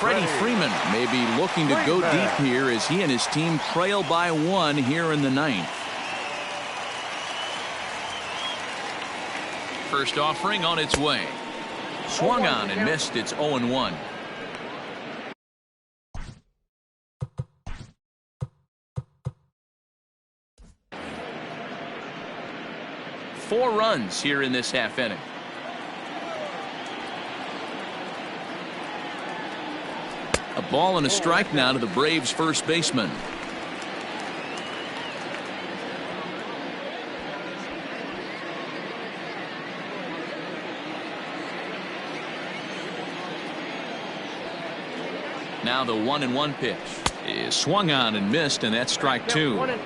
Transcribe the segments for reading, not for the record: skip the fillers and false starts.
Freddie Freeman may be looking to go deep here as he and his team trail by 1 here in the 9th. First offering on its way. Swung on and missed. It's 0-1. 4 runs here in this half inning. A ball and a strike now to the Braves' first baseman. Now the 1-1 pitch is swung on and missed, and that's strike 2. 1-2.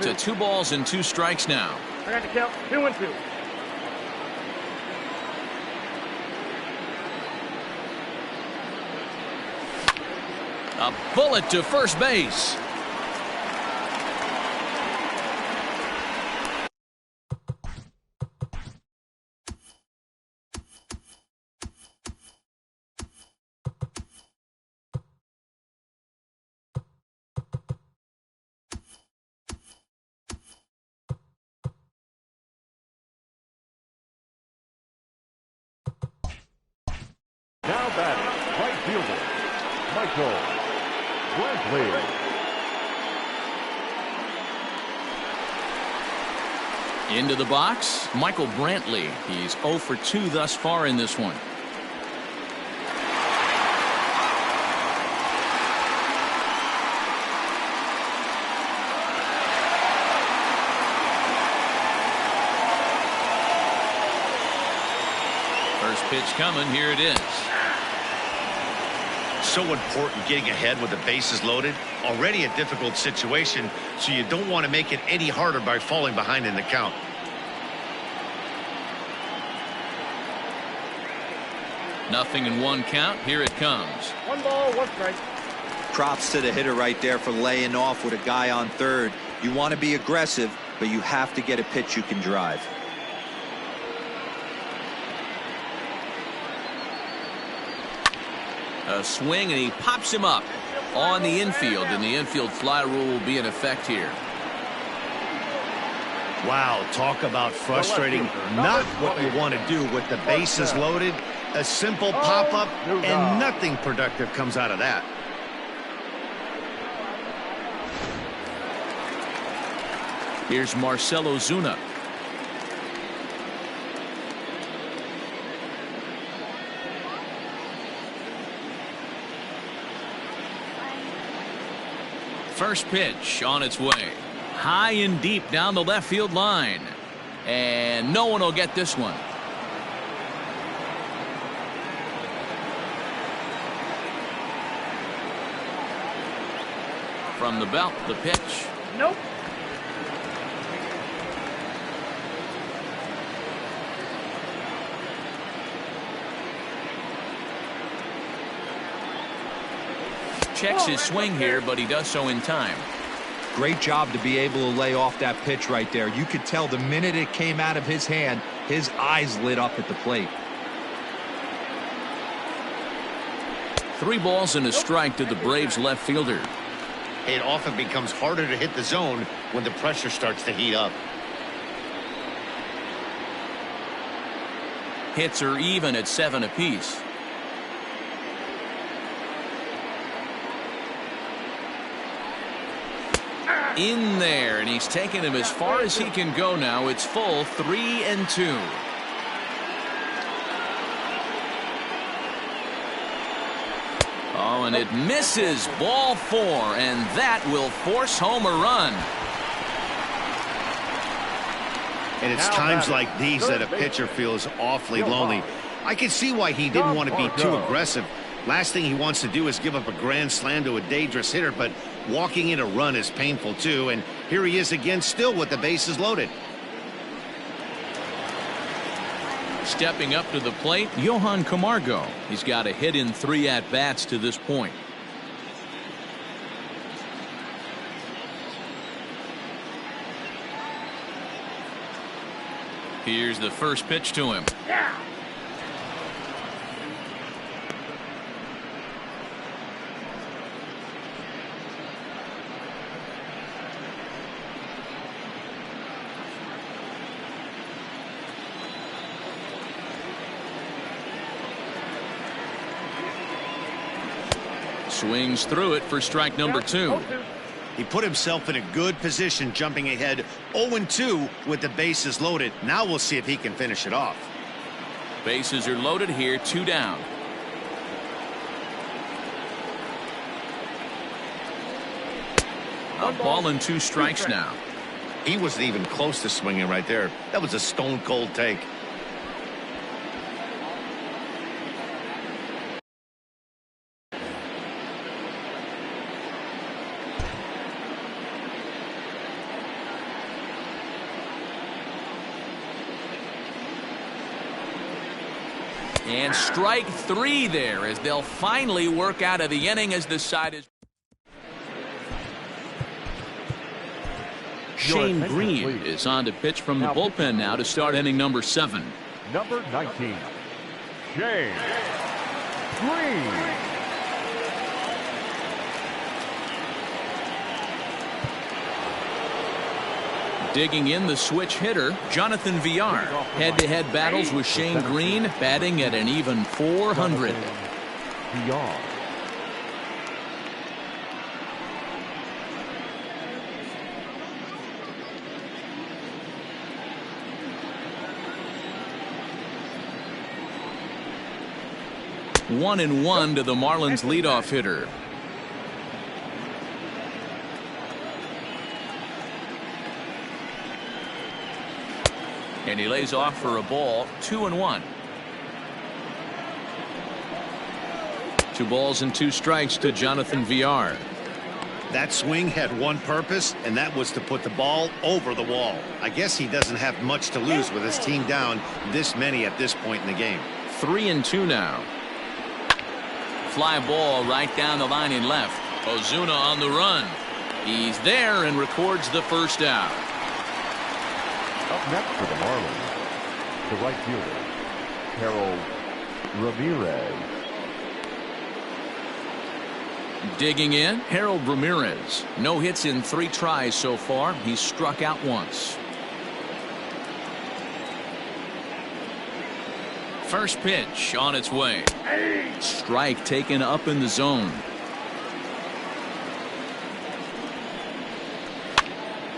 To 2 balls and 2 strikes now. I got to count 2-2. A bullet to first base. Now batting, right fielder, Michael Brantley. Into the box, Michael Brantley. He's 0 for 2 thus far in this one. First pitch coming. Here it is. So important getting ahead with the bases loaded. Already a difficult situation, so you don't want to make it any harder by falling behind in the count. Nothing in 1 count. Here it comes. 1 ball, 1 strike. Props to the hitter right there for laying off with a guy on third. You want to be aggressive, but you have to get a pitch you can drive. A swing, and he pops him up on the infield, and the infield fly rule will be in effect here. Wow, talk about frustrating. Not what you want to do with the bases loaded. A simple pop-up, and nothing productive comes out of that. Here's Marcell Ozuna. First pitch on its way. High and deep down the left field line. And no one will get this one. From the belt, the pitch. Nope. Checks his swing here, but he does so in time. Great job to be able to lay off that pitch right there. You could tell the minute it came out of his hand, his eyes lit up at the plate. 3 balls and a strike to the Braves left fielder. It often becomes harder to hit the zone when the pressure starts to heat up. Hits are even at 7 apiece. In there, and he's taken him as far as he can go now. It's full 3-2. Oh, and it misses. Ball 4, and that will force home a run. And it's times like these that a pitcher feels awfully lonely. I can see why he didn't want to be too aggressive. Last thing he wants to do is give up a grand slam to a dangerous hitter, but walking in a run is painful too, and here he is again, still with the bases loaded. Stepping up to the plate, Johan Camargo. He's got a hit in 3 at-bats to this point. Here's the first pitch to him. Yeah. Swings through it for strike number 2. He put himself in a good position, jumping ahead 0-2 with the bases loaded. Now we'll see if he can finish it off. Bases are loaded here, 2 down. A ball and 2 strikes now. He wasn't even close to swinging right there. That was a stone cold take. And strike 3 there as they'll finally work out of the inning as the side is. Shane Green is on to pitch from the bullpen now to start inning number 7. Number 19, Shane Green. Digging in the switch hitter, Jonathan Villar. Head-to-head battles with Shane Green, batting at an even 400. Villar. One and one to the Marlins leadoff hitter. And he lays off for a ball. 2-1. 2 balls and 2 strikes to Jonathan Villar. That swing had one purpose, and that was to put the ball over the wall. I guess he doesn't have much to lose with his team down this many at this point in the game. 3-2 now. Fly ball right down the line in left. Ozuna on the run. He's there and records the first out. Up next for the Marlins, the right fielder, Harold Ramirez. Digging in, Harold Ramirez. No hits in 3 tries so far. He's struck out once. First pitch on its way. Strike taken up in the zone.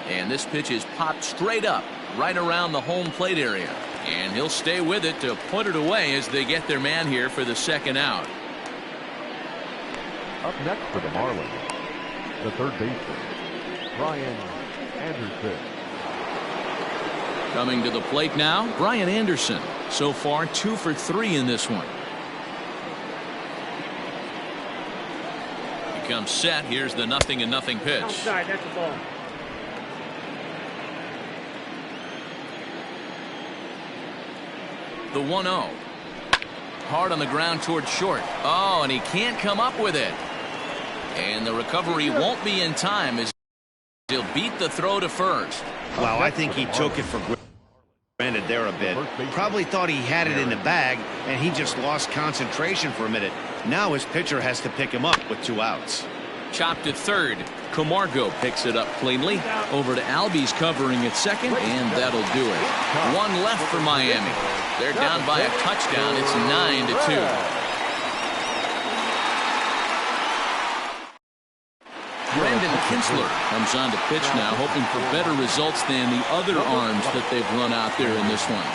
And this pitch is popped straight up right around the home plate area. And he'll stay with it to put it away as they get their man here for the second out. Up next for the Marlins, the third baseman, Brian Anderson. Coming to the plate now, Brian Anderson. So far 2 for 3 in this one. He comes set. Here's the 0-0 pitch. Outside, that's the ball. The 1-0. Hard on the ground towards short. Oh, and he can't come up with it. And the recovery won't be in time as he'll beat the throw to first. Wow, I think he took it for granted there a bit. Probably thought he had it in the bag, and he just lost concentration for a minute. Now his pitcher has to pick him up with 2 outs. Chopped to third. Camargo picks it up cleanly. Over to Albies covering at second, and that'll do it. 1 left for Miami. They're down by a touchdown. It's 9-2. Brandon Kinsler comes on to pitch now, hoping for better results than the other arms that they've run out there in this one.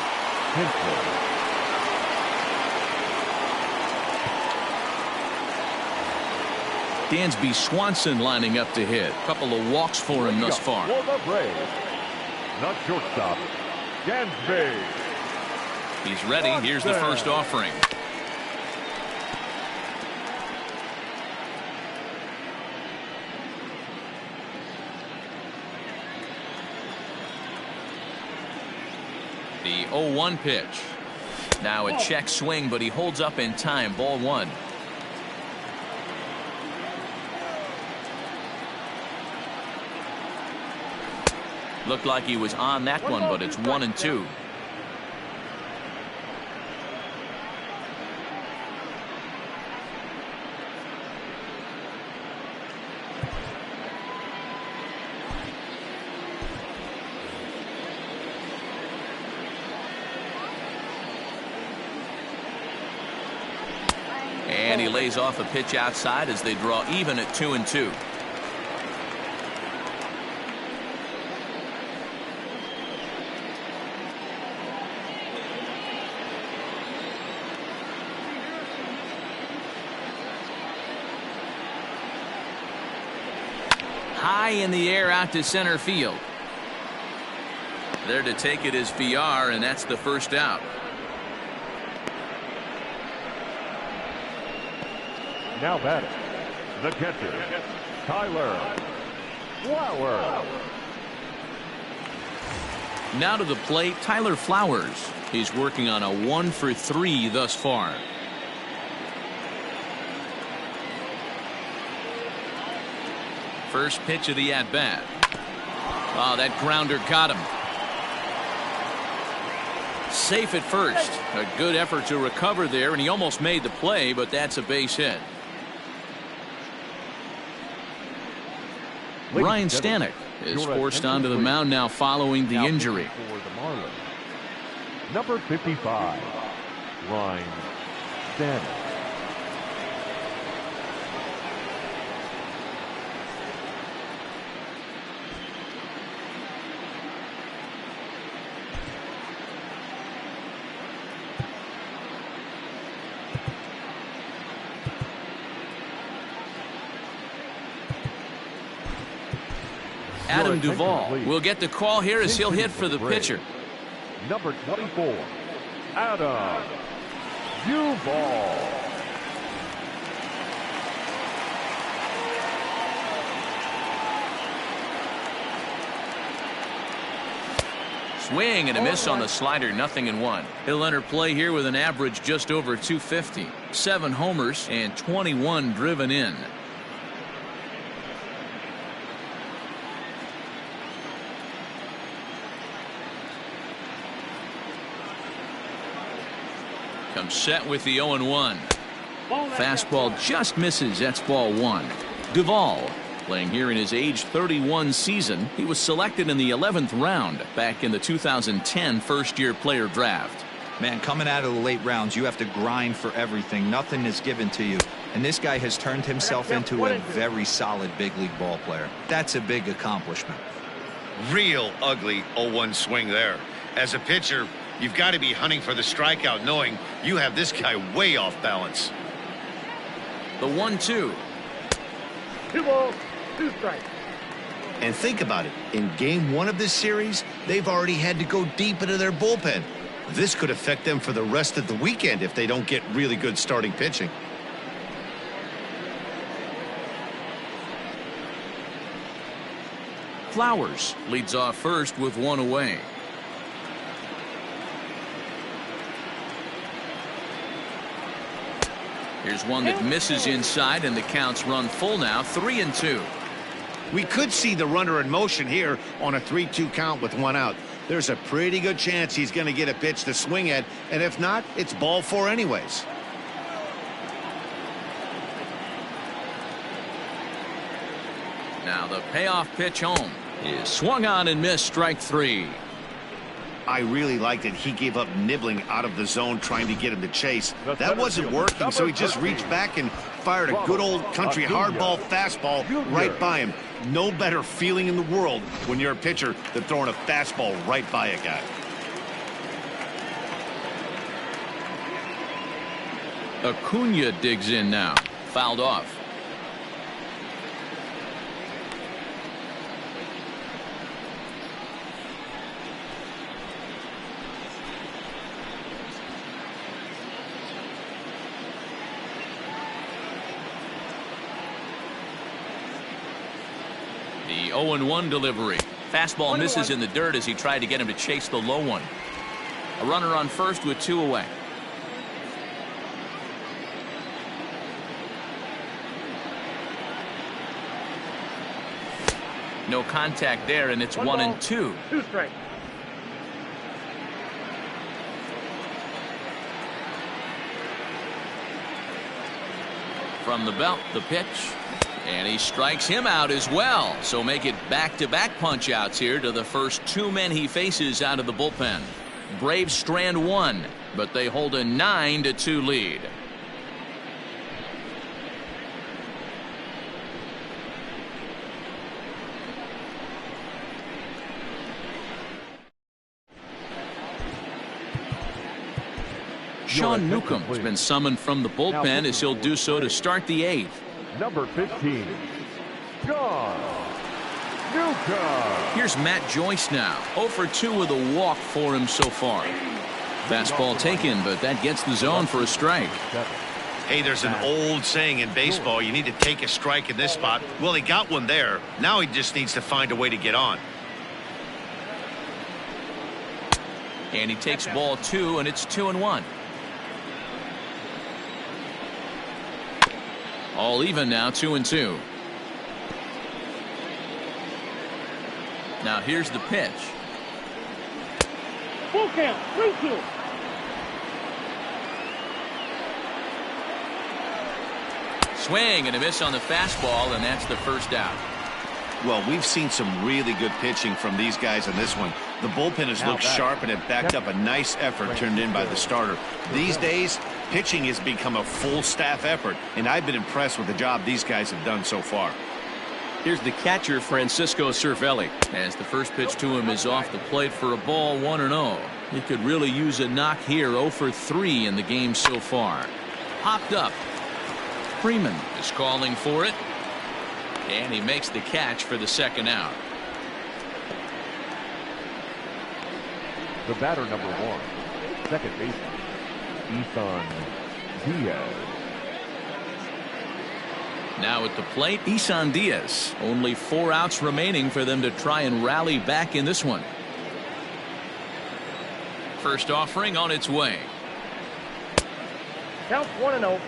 Dansby Swanson lining up to hit. Couple of walks for him thus far. For the Braves, not shortstop, Dansby. He's ready. Here's the first offering. The 0-1 pitch. Now a check swing, but he holds up in time. Ball 1. Looked like he was on that one, but it's 1-2. And he lays off a pitch outside as they draw even at 2-2. High in the air out to center field. There to take it is VR, and that's the first out. Now batting, the catcher, Tyler Flowers. Now to the plate, Tyler Flowers. He's working on a 1-for-3 thus far. First pitch of the at-bat. Oh, that grounder got him. Safe at first. A good effort to recover there, and he almost made the play, but that's a base hit. Ryan Stanek is forced onto the mound now following the injury. For the Marlins, number 55, Ryan Stanek. Adam Duvall will get the call here as he'll hit for the pitcher. Number 24, Adam Duvall. Swing and a miss on the slider, 0-1. He'll enter play here with an average just over 250. 7 homers and 21 driven in. Comes set with the 0-1. Fastball just misses. That's ball 1. Duvall playing here in his age 31 season. He was selected in the 11th round back in the 2010 first-year player draft. Man, coming out of the late rounds, you have to grind for everything. Nothing is given to you. And this guy has turned himself into a very solid big league ball player. That's a big accomplishment. Real ugly 0-1 swing there. As a pitcher, you've got to be hunting for the strikeout, knowing you have this guy way off balance. The 1-2. 2 balls, 2 strikes. And think about it. In game 1 of this series, they've already had to go deep into their bullpen. This could affect them for the rest of the weekend if they don't get really good starting pitching. Flowers leads off first with 1 away. Here's one that misses inside, and the count's run full now, 3-2. We could see the runner in motion here on a 3-2 count with 1 out. There's a pretty good chance he's going to get a pitch to swing at, and if not, it's ball 4 anyways. Now the payoff pitch home is swung on and missed, strike 3. I really liked it. He gave up nibbling out of the zone trying to get him to chase. That wasn't working, so he just reached back and fired a good old country hardball fastball right by him. No better feeling in the world when you're a pitcher than throwing a fastball right by a guy. Acuna digs in now. Fouled off. The 0-1 delivery. Fastball misses in the dirt as he tried to get him to chase the low one. A runner on first with 2 away. No contact there, and it's 1-2. 2 strikes. From the belt, the pitch. And he strikes him out as well. So make it back-to-back punch-outs here to the first 2 men he faces out of the bullpen. Braves strand 1, but they hold a 9-2 lead. Sean Newcomb's been summoned from the bullpen as he'll do so to start the 8th. Number 15, Sean Newcomb. Here's Matt Joyce now. 0 for 2 with a walk for him so far. Fastball taken, but that gets the zone for a strike. Hey, there's an old saying in baseball, you need to take a strike in this spot. Well, he got one there. Now he just needs to find a way to get on. And he takes ball 2, and it's 2-1. All even now, 2-2. Now here's the pitch. Full count, 3-2. Swing and a miss on the fastball, and that's the first out. Well, we've seen some really good pitching from these guys in this one. The bullpen has looked sharp and it backed up a nice effort turned in by the starter. These days, pitching has become a full staff effort, and I've been impressed with the job these guys have done so far. Here's the catcher, Francisco Cervelli, as the first pitch to him is off the plate for a ball, 1-0. He could really use a knock here. 0 for 3 in the game so far. Popped up. Freeman is calling for it, and he makes the catch for the second out. The batter, number 1, second baseman, Isan Diaz. Now at the plate, Isan Diaz. Only 4 outs remaining for them to try and rally back in this one. First offering on its way. Count 1-0.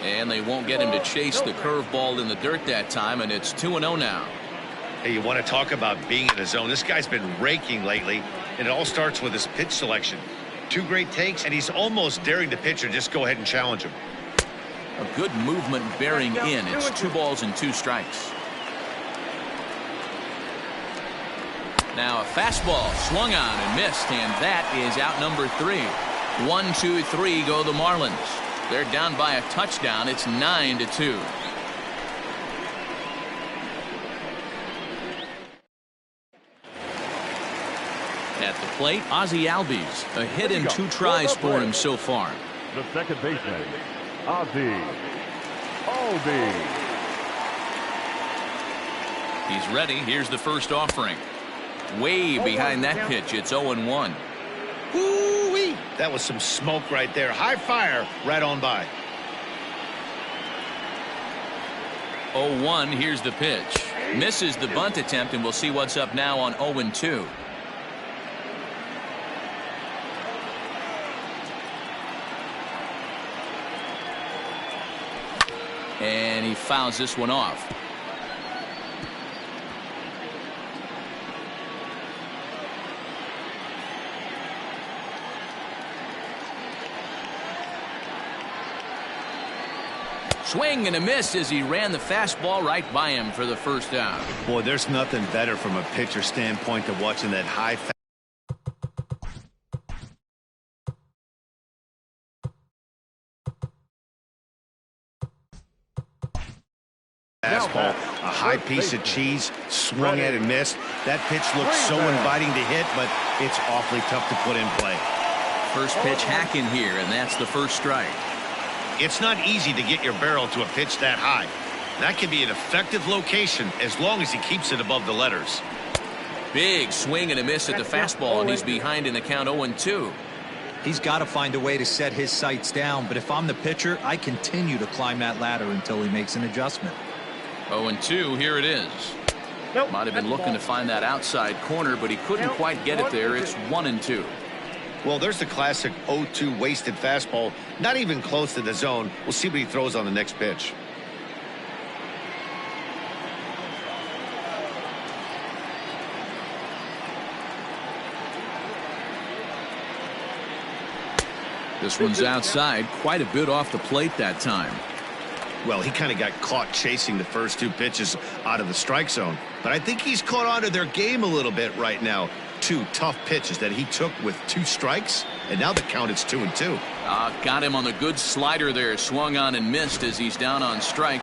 And they won't get him to chase the curveball in the dirt that time, and it's 2-0 now. Hey, you want to talk about being in the zone? This guy's been raking lately, and it all starts with his pitch selection. 2 great takes, and he's almost daring the pitcher just go ahead and challenge him. A good movement bearing in. It's 2 balls and 2 strikes. Now a fastball swung on and missed, and that is out number 3. 1, 2, 3 go the Marlins. They're down by a touchdown. It's 9-2. At the plate, Ozzie Albies. A hit and 2 tries for him so far. The second baseman, Ozzie Albies. He's ready. Here's the first offering. Way behind that pitch. It's 0-1. Woo-wee! That was some smoke right there. High fire right on by. 0-1. Here's the pitch. Misses the bunt attempt, and we'll see what's up now on 0-2. And he fouls this one off. Swing and a miss as he ran the fastball right by him for the first out. Boy, there's nothing better from a pitcher standpoint than watching that high fastball, a high piece of cheese, swung at and missed. That pitch looks so inviting to hit, but it's awfully tough to put in play. First pitch hacking here, and that's the first strike. It's not easy to get your barrel to a pitch that high. That can be an effective location as long as he keeps it above the letters. Big swing and a miss at the fastball, and he's behind in the count 0-2. He's got to find a way to set his sights down, but if I'm the pitcher, I continue to climb that ladder until he makes an adjustment. 0-2, here it is. Nope, Might have been looking to find that outside corner, but he couldn't quite get it there. It's 1-2. Well, there's the classic 0-2 wasted fastball, not even close to the zone. We'll see what he throws on the next pitch. This one's outside, quite a bit off the plate that time. Well, he kind of got caught chasing the first 2 pitches out of the strike zone. But I think he's caught on to their game a little bit right now. 2 tough pitches that he took with 2 strikes, and now the count is 2-2. Got him on the good slider there, swung on and missed as he's down on strike.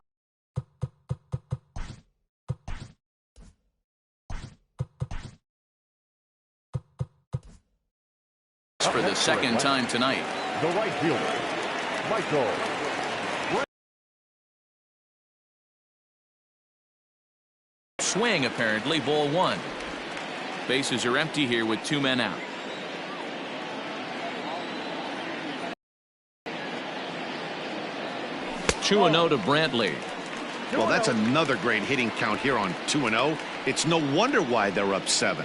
pitch for the second time tonight. The right fielder, Michael. Swing, apparently, ball one. Bases are empty here with 2 men out. Two and 0 to Brantley. Well, that's another great hitting count here on 2-0. It's no wonder why they're up 7.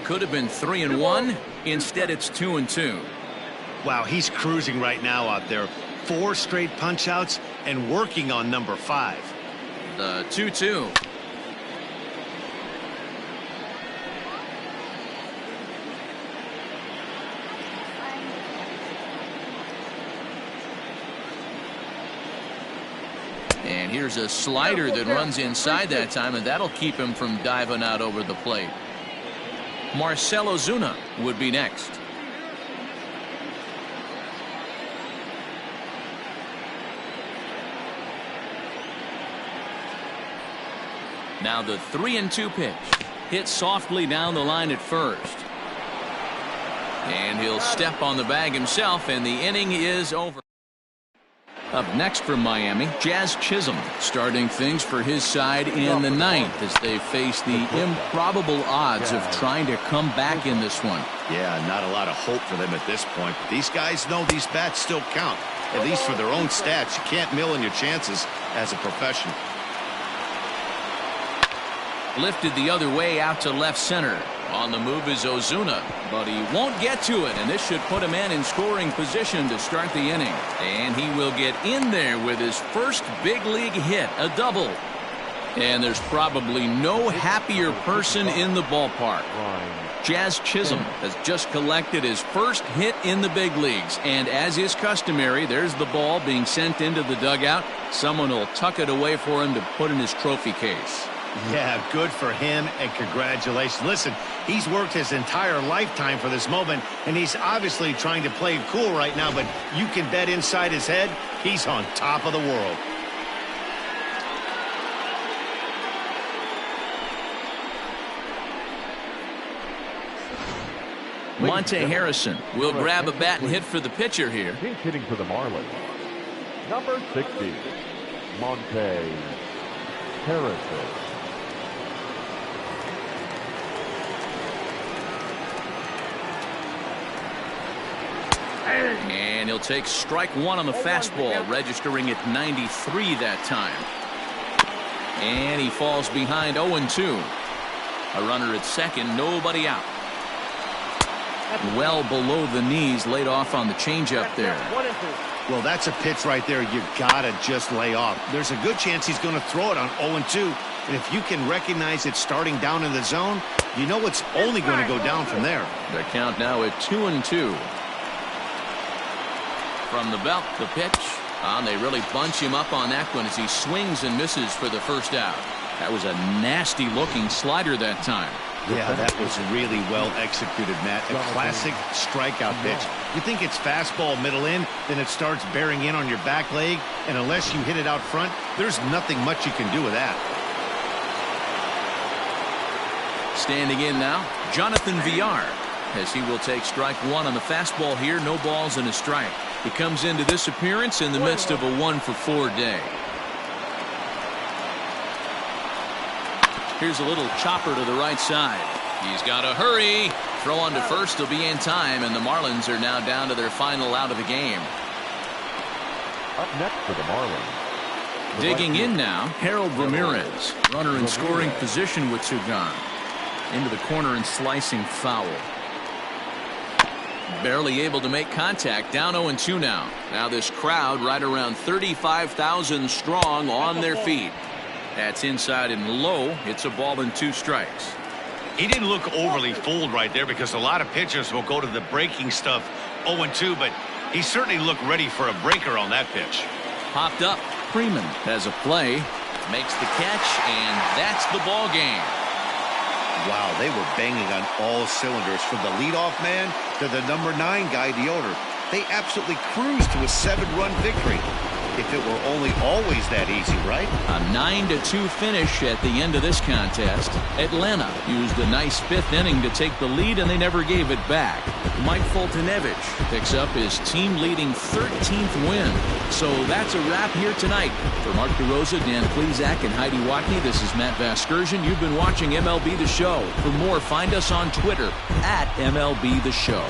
Could have been 3 and 1. Instead, it's 2 and 2. Wow, he's cruising right now out there. 4 straight punch outs and working on number 5. The 2-2. And here's a slider that runs inside that time, and that'll keep him from diving out over the plate. Marcell Ozuna would be next. Now the 3-2 pitch. Hit softly down the line at first. And he'll step on the bag himself, and the inning is over. Up next from Miami, Jazz Chisholm starting things for his side in the 9th as they face the improbable odds of trying to come back in this one. Yeah, not a lot of hope for them at this point. But these guys know these bats still count, at least for their own stats. You can't mill in your chances as a professional. Lifted the other way out to left center. On the move is Ozuna, but he won't get to it, and this should put a man in scoring position to start the inning. And he will get in there with his first big league hit, a double. And there's probably no happier person in the ballpark. Jazz Chisholm has just collected his first hit in the big leagues, and as is customary, there's the ball being sent into the dugout. Someone will tuck it away for him to put in his trophy case. Yeah, good for him, and congratulations. Listen, he's worked his entire lifetime for this moment, and he's obviously trying to play cool right now, but you can bet inside his head, he's on top of the world. Monte Harrison will grab a bat and hit for the pitcher here. He's hitting for the Marlins. Number 60, Monte Harrison. And he'll take strike one on the fastball, registering at 93 that time. And he falls behind 0-2. A runner at second, nobody out. Well below the knees, laid off on the changeup there. Well, that's a pitch right there you gotta just lay off. There's a good chance he's going to throw it on 0-2. And if you can recognize it starting down in the zone, you know it's only going to go down from there. The count now at 2-2. From the belt, the pitch. And they really bunch him up on that one as he swings and misses for the first out. That was a nasty looking slider that time. Yeah, that was really well executed, Matt. A classic strikeout pitch. You think it's fastball middle in, then it starts bearing in on your back leg, and unless you hit it out front, there's nothing much you can do with that. Standing in now, Jonathan Villar, as he will take strike one on the fastball here. No balls and a strike. He comes into this appearance in the midst of a 1-for-4 day. Here's a little chopper to the right side. He's got to hurry. Throw on to first. He'll be in time, and the Marlins are now down to their final out of the game. Up next for the Marlins. Digging in now, Harold Ramirez. Runner in scoring position with two gone. Into the corner and slicing foul. Barely able to make contact. Down 0-2 now. Now this crowd right around 35,000 strong on their feet. That's inside and low. It's a ball and 2 strikes. He didn't look overly fooled right there because a lot of pitchers will go to the breaking stuff 0-2, but he certainly looked ready for a breaker on that pitch. Popped up. Freeman has a play, makes the catch, and that's the ball game. Wow, they were banging on all cylinders from the leadoff man to the number 9 guy, the owner. They absolutely cruised to a 7-run victory. If it were only always that easy, right? A 9-2 finish at the end of this contest. Atlanta used a nice 5th inning to take the lead, and they never gave it back. Mike Foltynewicz picks up his team-leading 13th win. So that's a wrap here tonight. For Mark DeRosa, Dan Plesac, and Heidi Watney, this is Matt Vasgersian. You've been watching MLB The Show. For more, find us on Twitter at MLB The Show.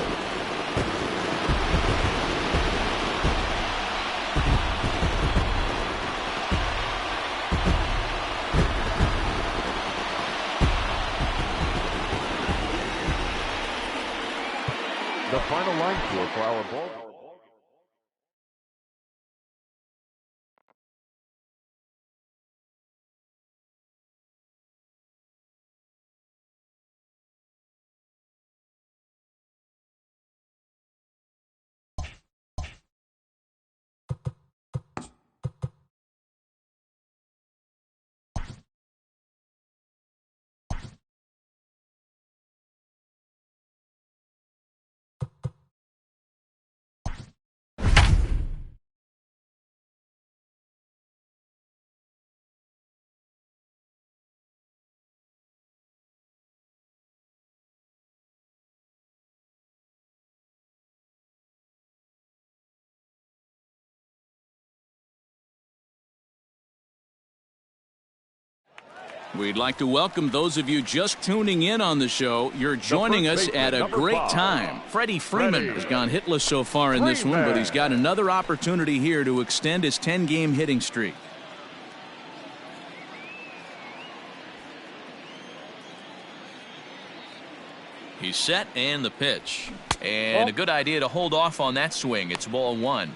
The final line score for our ball. We'd like to welcome those of you just tuning in on the show. You're joining us at a great time. Freddie Freeman has gone hitless so far in this one, but he's got another opportunity here to extend his 10-game hitting streak. He's set, and the pitch. And a good idea to hold off on that swing. It's ball 1.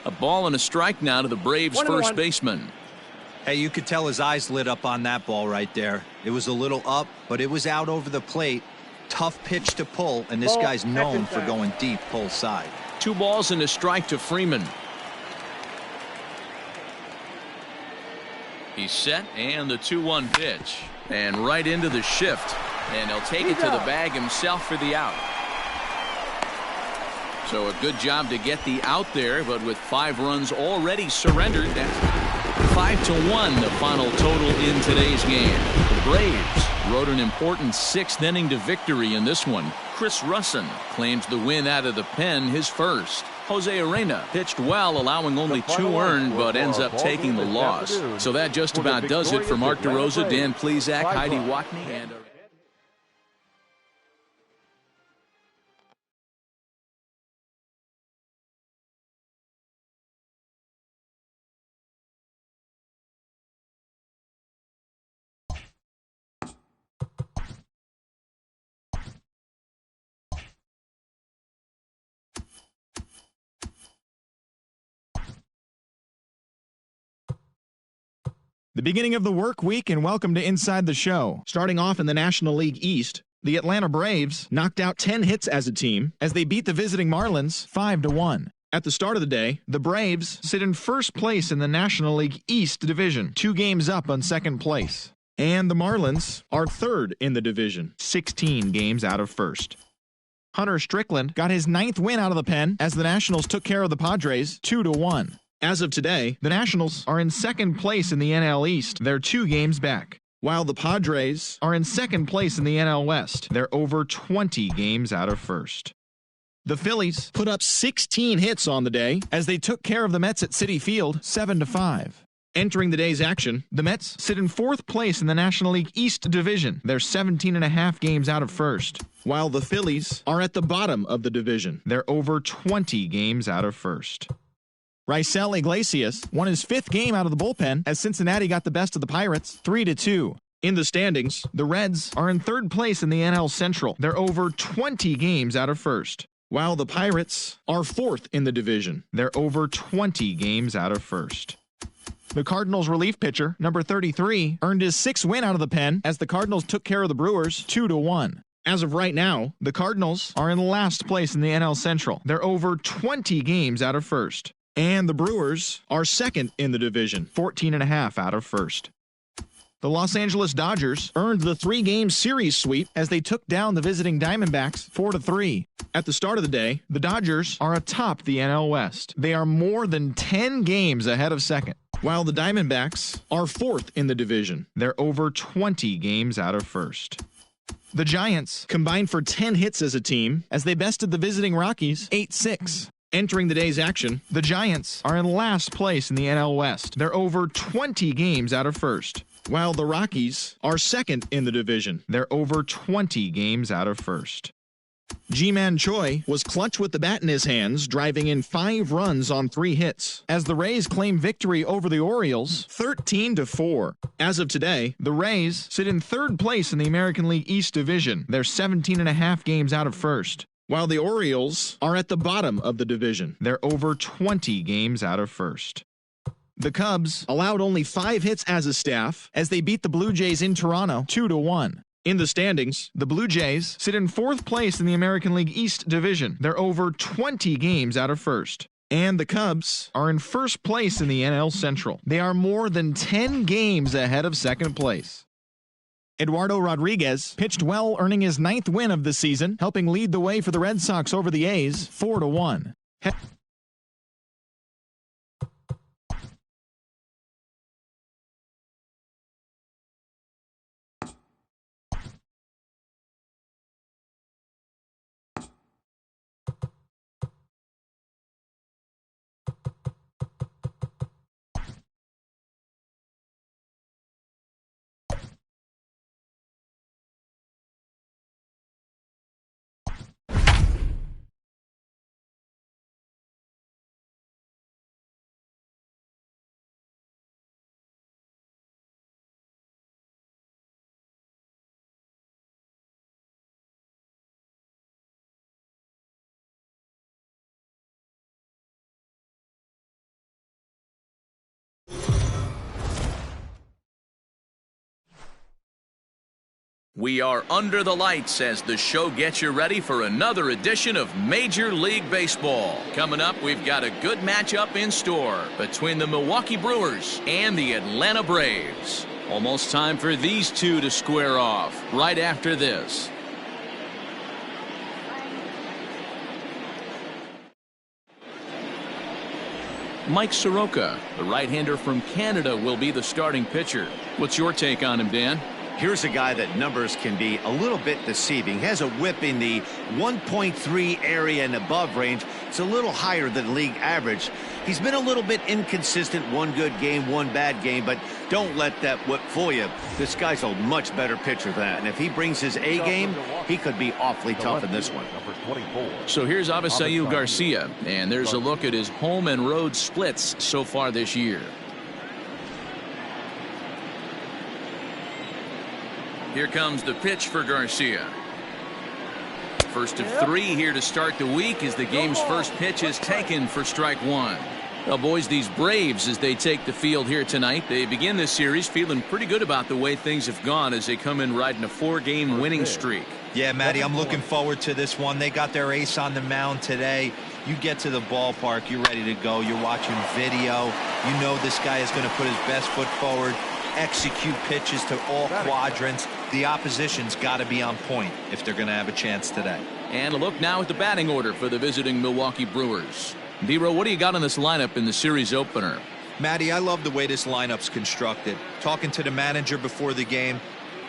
A ball and a strike now to the Braves' first baseman. Hey, you could tell his eyes lit up on that ball right there. It was a little up, but it was out over the plate. Tough pitch to pull, and this guy's known for going deep pull side. 2 balls and a strike to Freeman. He's set, and the 2-1 pitch. And right into the shift. And he'll take it to the bag himself for the out. So a good job to get the out there, but with 5 runs already surrendered, that's 5-1 the final total in today's game. The Braves rode an important 6th inning to victory in this one. Chris Russin claims the win out of the pen, his first. Jose Arena pitched well, allowing only 2 earned, but ends up taking the loss. So that just about does it for Mark DeRosa, Dan Plesac, Heidi Watney, and the beginning of the work week, and welcome to Inside the Show. Starting off in the National League East, the Atlanta Braves knocked out 10 hits as a team as they beat the visiting Marlins 5-1. At the start of the day, the Braves sit in first place in the National League East division, 2 games up on second place. And the Marlins are third in the division, 16 games out of first. Hunter Strickland got his 9th win out of the pen as the Nationals took care of the Padres 2-1. As of today, the Nationals are in second place in the NL East. They're 2 games back. While the Padres are in second place in the NL West. They're over 20 games out of first. The Phillies put up 16 hits on the day as they took care of the Mets at Citi Field 7-5. Entering the day's action, the Mets sit in 4th place in the National League East division. They're 17.5 games out of first. While the Phillies are at the bottom of the division. They're over 20 games out of first. Raisel Iglesias won his 5th game out of the bullpen as Cincinnati got the best of the Pirates 3-2. In the standings, the Reds are in 3rd place in the NL Central. They're over 20 games out of first. While the Pirates are 4th in the division. They're over 20 games out of first. The Cardinals relief pitcher, number 33, earned his 6th win out of the pen as the Cardinals took care of the Brewers 2-1. As of right now, the Cardinals are in last place in the NL Central. They're over 20 games out of first. And the Brewers are second in the division, 14.5 out of first. The Los Angeles Dodgers earned the 3-game series sweep as they took down the visiting Diamondbacks 4-3. At the start of the day, the Dodgers are atop the NL West. They are more than 10 games ahead of second, while the Diamondbacks are 4th in the division. They're over 20 games out of first. The Giants combined for 10 hits as a team as they bested the visiting Rockies 8-6. Entering the day's action, the Giants are in last place in the NL West. They're over 20 games out of first, while the Rockies are second in the division. They're over 20 games out of first. Ji-Man Choi was clutch with the bat in his hands, driving in 5 runs on 3 hits, as the Rays claim victory over the Orioles 13-4. As of today, the Rays sit in 3rd place in the American League East Division. They're 17.5 games out of first, while the Orioles are at the bottom of the division. They're over 20 games out of first. The Cubs allowed only 5 hits as a staff as they beat the Blue Jays in Toronto 2-1. In the standings, the Blue Jays sit in 4th place in the American League East Division. They're over 20 games out of first. And the Cubs are in 1st place in the NL Central. They are more than 10 games ahead of 2nd place. Eduardo Rodriguez pitched well, earning his 9th win of the season, helping lead the way for the Red Sox over the A's 4-1. We are under the lights as the show gets you ready for another edition of Major League Baseball. Coming up, we've got a good matchup in store between the Milwaukee Brewers and the Atlanta Braves. Almost time for these two to square off right after this. Mike Soroka, the right-hander from Canada, will be the starting pitcher. What's your take on him, Dan? Here's a guy that numbers can be a little bit deceiving. He has a whip in the 1.3 area and above range. It's a little higher than league average. He's been a little bit inconsistent. One good game, one bad game, but don't let that whip fool you. This guy's a much better pitcher than that, and if he brings his A game, he could be awfully tough in this one. So here's Avisail Garcia, and there's a look at his home and road splits so far this year. Here comes the pitch for Garcia. First of 3 here to start the week as the game's first pitch is taken for strike 1. Well, boys, these Braves, as they take the field here tonight, they begin this series feeling pretty good about the way things have gone as they come in riding a 4-game winning streak. Yeah, Matty, I'm looking forward to this one. They got their ace on the mound today. You get to the ballpark, you're ready to go. You're watching video. You know this guy is going to put his best foot forward, execute pitches to all quadrants. The opposition's got to be on point if they're going to have a chance today. And a look now at the batting order for the visiting Milwaukee Brewers. D-Row, what do you got on this lineup in the series opener? Matty, I love the way this lineup's constructed. Talking to the manager before the game,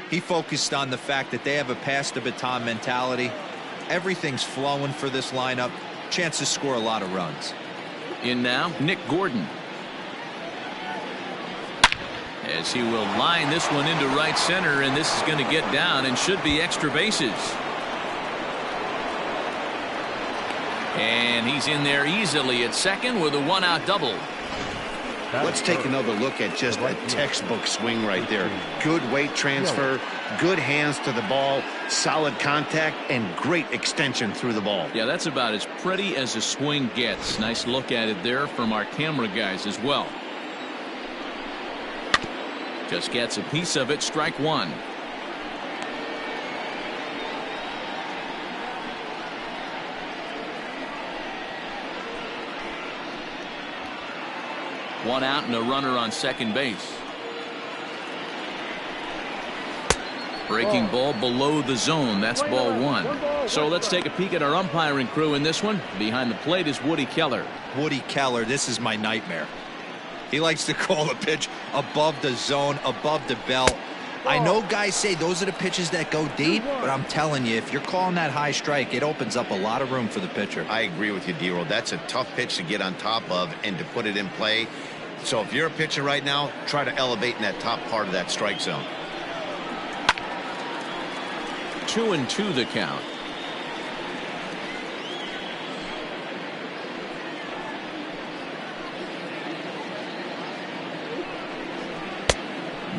he focused on the fact that they have a pass the baton mentality. Everything's flowing for this lineup. Chance to score a lot of runs. In now, Nick Gordon. As he will line this one into right center, and this is going to get down and should be extra bases. And he's in there easily at second with a 1-out double. Let's take another look at just a textbook swing right there. Good weight transfer, good hands to the ball, solid contact, and great extension through the ball. Yeah, that's about as pretty as a swing gets. Nice look at it there from our camera guys as well. Just gets a piece of it. Strike one. One out and a runner on second base. Breaking ball below the zone. That's ball one. So let's take a peek at our umpiring crew in this one. Behind the plate is Woody Keller. Woody Keller, this is my nightmare. He likes to call a pitch above the zone, above the belt. I know guys say those are the pitches that go deep, but I'm telling you, if you're calling that high strike, it opens up a lot of room for the pitcher. I agree with you, D-Roll. That's a tough pitch to get on top of and to put it in play. So if you're a pitcher right now, try to elevate in that top part of that strike zone. 2-2 the count.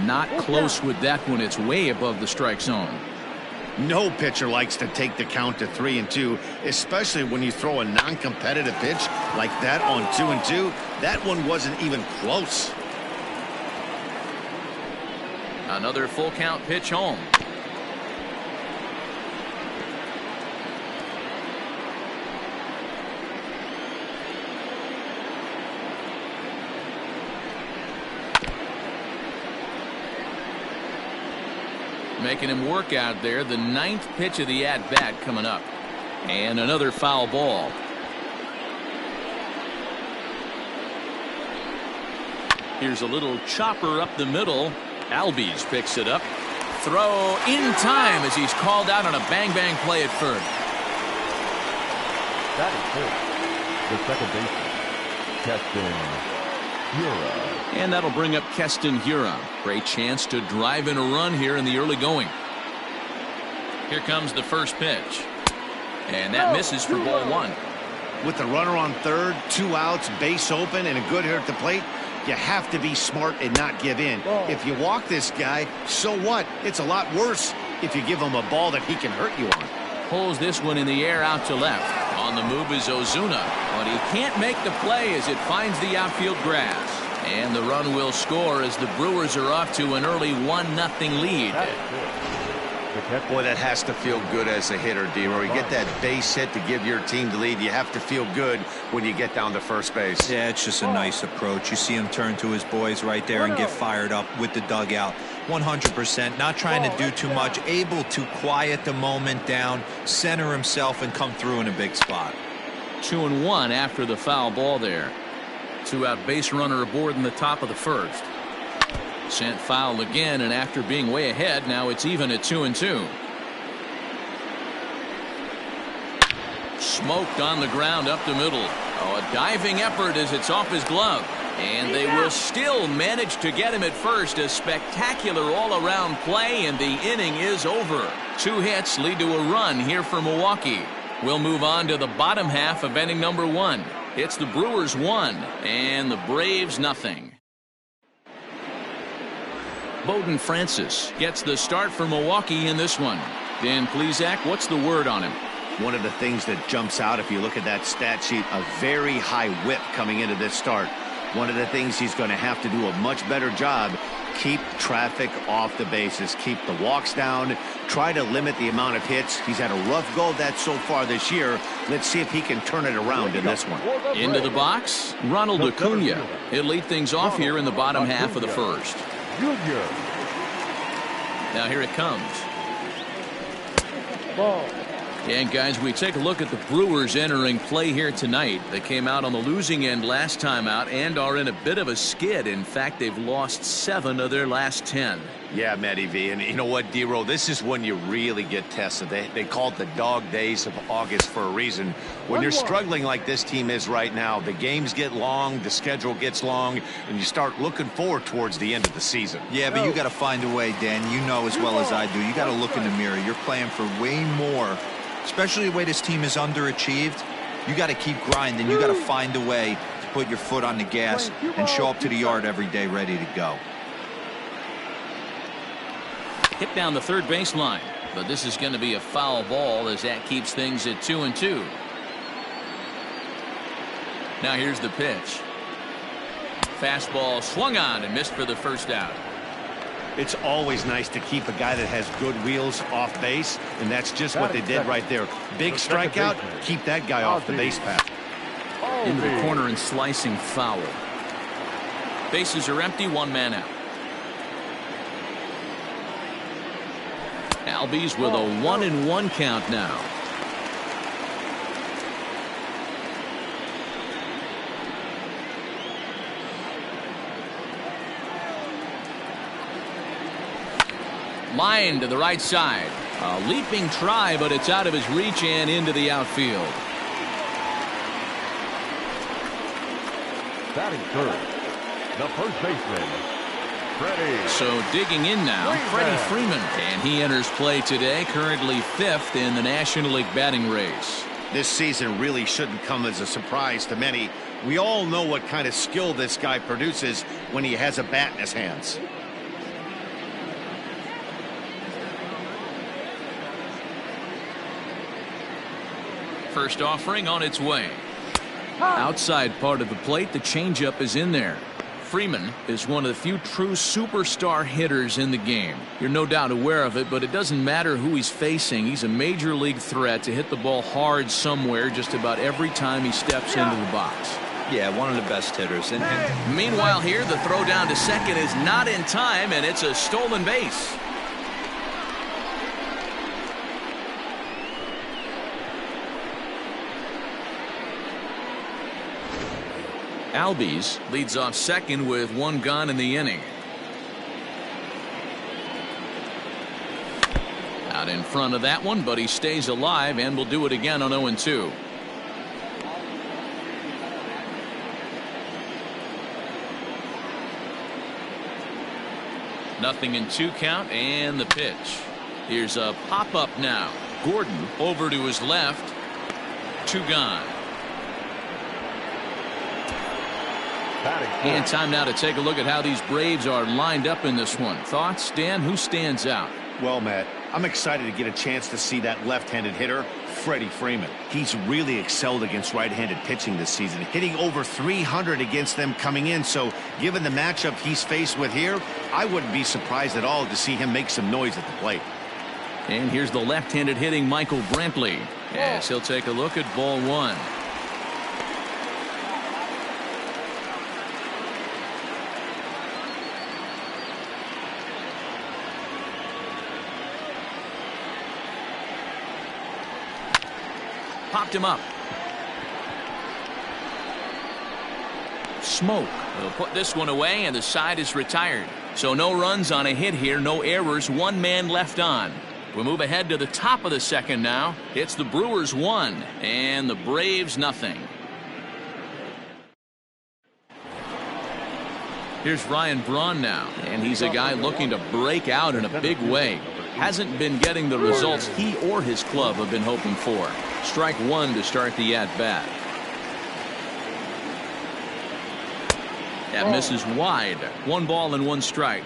Not close with that one. It's way above the strike zone. No pitcher likes to take the count to 3-2, especially when you throw a non-competitive pitch like that on 2-2. That one wasn't even close. Another full count pitch home. Making him work out there. The 9th pitch of the at-bat coming up. And another foul ball. Here's a little chopper up the middle. Albies picks it up. Throw in time as he's called out on a bang-bang play at first. That is the second baseman, Keston Hiura. And that'll bring up Keston Hiura. Great chance to drive in a run here in the early going. Here comes the first pitch. And that misses for ball one. With the runner on third, 2 outs, base open, and a good hitter at the plate, you have to be smart and not give in. If you walk this guy, so what? It's a lot worse if you give him a ball that he can hurt you on. Pulls this one in the air out to left. On the move is Ozuna, but he can't make the play as it finds the outfield grass. And the run will score as the Brewers are off to an early 1-0 lead. Boy, that has to feel good as a hitter, D-Roy. You get that base hit to give your team the lead. You have to feel good when you get down to first base. Yeah, it's just a nice approach. You see him turn to his boys right there and get fired up with the dugout. 100%, not trying to do too much, able to quiet the moment down, center himself, and come through in a big spot. 2-1 after the foul ball there. 2-out base runner aboard in the top of the first. Sent foul again, and after being way ahead, now it's even at 2-2. Smoked on the ground up the middle. Oh, a diving effort as it's off his glove. And they will still manage to get him at first. A spectacular all-around play, and the inning is over. 2 hits lead to a run here for Milwaukee. We'll move on to the bottom half of inning number 1. It's the Brewers 1 and the Braves 0. Bowden Francis gets the start for Milwaukee in this one. Dan Plesac, what's the word on him? One of the things that jumps out if you look at that stat sheet, a very high whip coming into this start. One of the things he's going to have to do a much better job, keep traffic off the bases, keep the walks down, try to limit the amount of hits. He's had a rough go of that so far this year. Let's see if he can turn it around in this one. Into the box, Ronald Acuna. He'll lead things off here in the bottom half of the first. Now here it comes. Ball. And guys, we take a look at the Brewers entering play here tonight. They came out on the losing end last time out and are in a bit of a skid. In fact, they've lost 7 of their last 10. Yeah, Matty V. And you know what, D-Roll, this is when you really get tested. They call it the dog days of August for a reason. When you're struggling like this team is right now, the games get long, the schedule gets long, and you start looking forward towards the end of the season. Yeah, but you got to find a way, Dan. You know as well as I do. You got to look in the mirror. You're playing for way more. Especially the way this team is underachieved, you got to keep grinding. You got to find a way to put your foot on the gas and show up to the yard every day ready to go. Hit down the third baseline, but this is going to be a foul ball as that keeps things at 2-2. Now here's the pitch. Fastball swung on and missed for the first out. It's always nice to keep a guy that has good wheels off base, and that's just what they did right there. Big strikeout, keep that guy off the base path. Into the corner and slicing foul. Bases are empty, one man out. Albies with a 1-1 count now. Line to the right side. A leaping try, but it's out of his reach and into the outfield. Batting third, the first baseman, Freddie. So digging in now, Freddie Freeman. And he enters play today, currently 5th in the National League batting race. This season really shouldn't come as a surprise to many. We all know what kind of skill this guy produces when he has a bat in his hands. First offering on its way. Outside part of the plate, the changeup is in there. Freeman is one of the few true superstar hitters in the game. You're no doubt aware of it, but it doesn't matter who he's facing. He's a major league threat to hit the ball hard somewhere just about every time he steps into the box. Yeah, one of the best hitters. And meanwhile here, the throw down to second is not in time, and it's a stolen base. Albies leads off second with 1 gone in the inning. Out in front of that one, but he stays alive and will do it again on 0-2. Nothing in 2 count, and the pitch. Here's a pop-up now. Gordon over to his left. 2 gone. And time now to take a look at how these Braves are lined up in this one. Thoughts, Dan? Who stands out? Well, Matt, I'm excited to get a chance to see that left-handed hitter, Freddie Freeman. He's really excelled against right-handed pitching this season, hitting over 300 against them coming in. So given the matchup he's faced with here, I wouldn't be surprised at all to see him make some noise at the plate. And here's the left-handed hitting Michael Brantley, as he'll take a look at ball 1. Popped him up. Smoke. He'll put this one away, and the side is retired. So no runs on a hit here, no errors, 1 man left on. We move ahead to the top of the second now. It's the Brewers 1 and the Braves nothing. Here's Ryan Braun now, and he's a guy looking to break out in a big way. Hasn't been getting the results he or his club have been hoping for. Strike 1 to start the at-bat. That misses wide. 1 ball and 1 strike.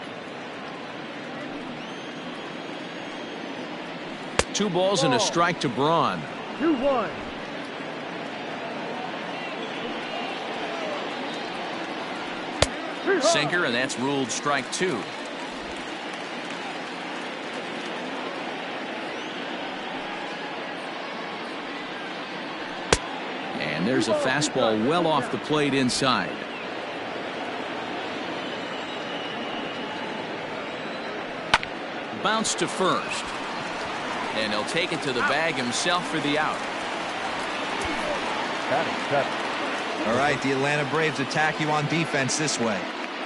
2 balls and a strike to Braun. 2-1. Sinker, and that's ruled strike 2. And there's a fastball well off the plate inside. Bounce to first. And he'll take it to the bag himself for the out. all right, the Atlanta Braves attack you on defense this way.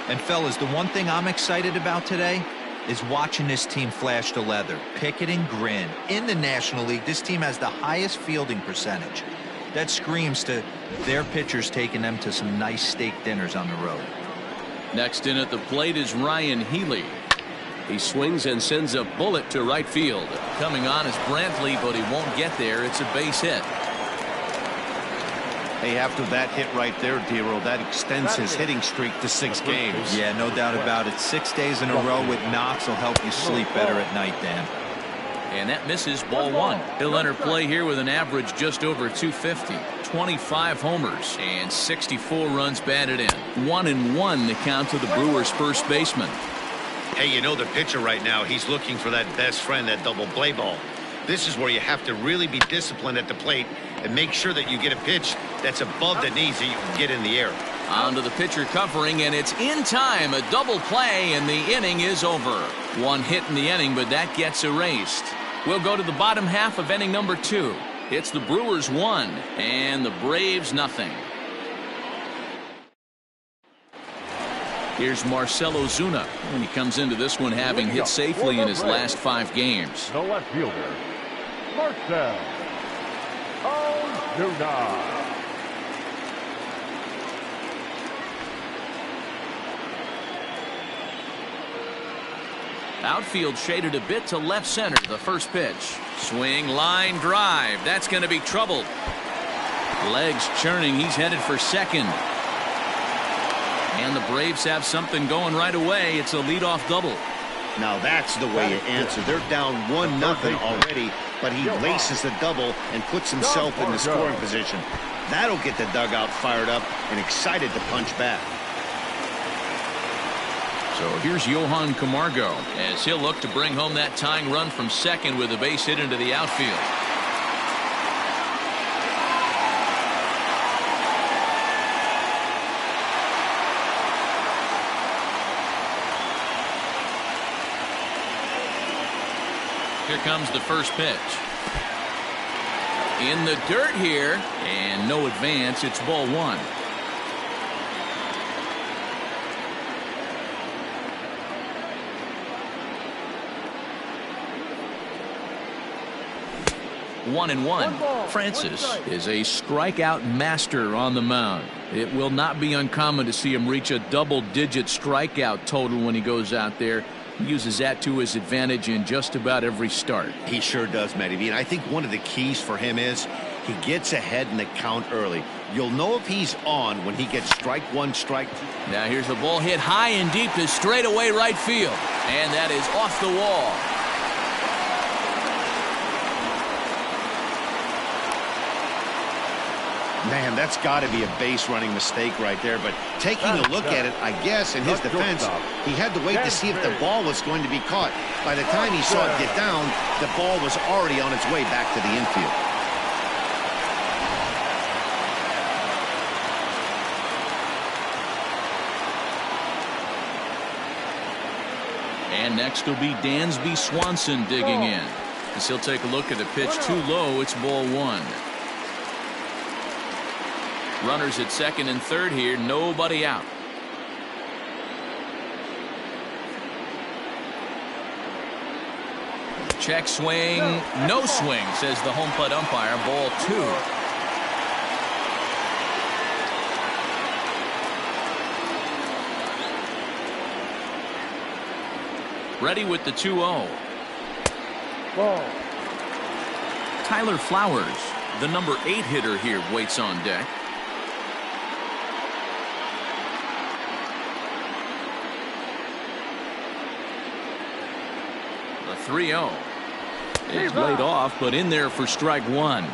And fellas, the one thing I'm excited about today is watching this team flash the leather. Pickett and Grin. In the National League, this team has the highest fielding percentage. That screams to their pitchers taking them to some nice steak dinners on the road. Next in at the plate is Ryan Healy. He swings and sends a bullet to right field. Coming on is Brantley, but he won't get there. It's a base hit. Hey, after that hit right there, Dero, that extends his hitting streak to 6 games. Yeah, no doubt about it. 6 days in a row with knocks will help you sleep better at night, Dan. And that misses ball 1. He'll enter play here with an average just over 250. 25 homers and 64 runs batted in. 1-1 the count to the Brewers' first baseman. Hey, you know the pitcher right now, he's looking for that best friend, that double play ball. This is where you have to really be disciplined at the plate and make sure that you get a pitch that's above the knees that you can get in the air. On to the pitcher covering, and it's in time. A double play, and the inning is over. One hit in the inning, but that gets erased. We'll go to the bottom half of inning number 2. It's the Brewers 1 and the Braves nothing. Here's Marcell Ozuna, and he comes into this one having hit safely in his last 5 games. The left fielder, Marcell Ozuna. Outfield shaded a bit to left center. The first pitch. Swing, line, drive. That's going to be trouble. Legs churning. He's headed for second. And the Braves have something going right away. It's a leadoff double. Now that's the way you answer. They're down 1-0 already, but he laces the double and puts himself in the scoring position. That'll get the dugout fired up and excited to punch back. So here's Johan Camargo as he'll look to bring home that tying run from second with a base hit into the outfield. Here comes the first pitch. In the dirt here, and no advance. It's ball 1. One and one. Francis is a strikeout master on the mound. It will not be uncommon to see him reach a double-digit strikeout total when he goes out there. He uses that to his advantage in just about every start. He sure does, Matty V. And I think one of the keys for him is he gets ahead in the count early. You'll know if he's on when he gets strike 1, strike 2. Now here's the ball hit high and deep to straightaway right field. And that is off the wall. Man, that's got to be a base running mistake right there. But taking a look at it, I guess, in his defense, he had to wait to see if the ball was going to be caught. By the time he saw it get down, the ball was already on its way back to the infield. And next will be Dansby Swanson digging in. As he'll take a look at a pitch too low. It's ball 1. Runners at second and third here. Nobody out. Check swing. No swing, says the home plate umpire. Ball 2. Ready with the 2-0. Ball. Tyler Flowers, the number 8 hitter here, waits on deck. The 3-0 is laid off, but in there for strike 1. A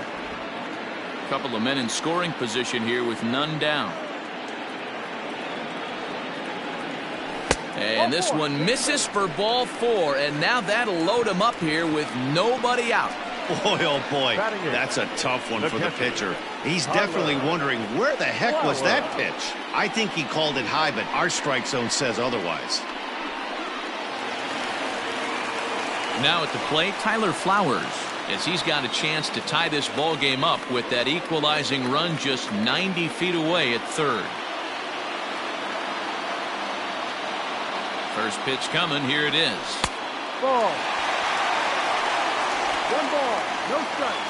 couple of men in scoring position here with none down. And this one misses for ball 4, and now that'll load him up here with nobody out. Boy, oh boy, that's a tough one for the pitcher. He's definitely wondering where the heck was that pitch. I think he called it high, but our strike zone says otherwise. Now at the plate, Tyler Flowers, as he's got a chance to tie this ball game up with that equalizing run just 90 feet away at third. First pitch coming. Here it is. Ball. 1 ball, no strike.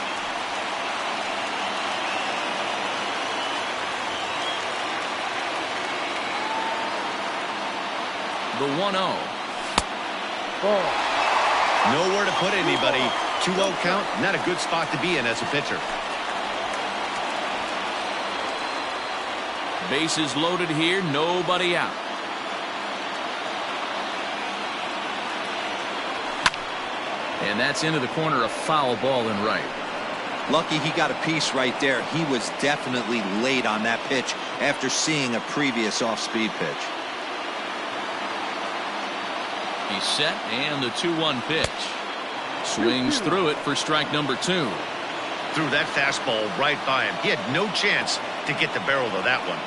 The 1-0. Ball. Nowhere to put anybody. 2-0 count, not a good spot to be in as a pitcher. Bases loaded here, nobody out. And that's into the corner, a foul ball and right. Lucky he got a piece right there. He was definitely late on that pitch after seeing a previous off-speed pitch. He's set, and the 2-1 pitch. Swings through it for strike number 2. Threw that fastball right by him. He had no chance to get the barrel of that one.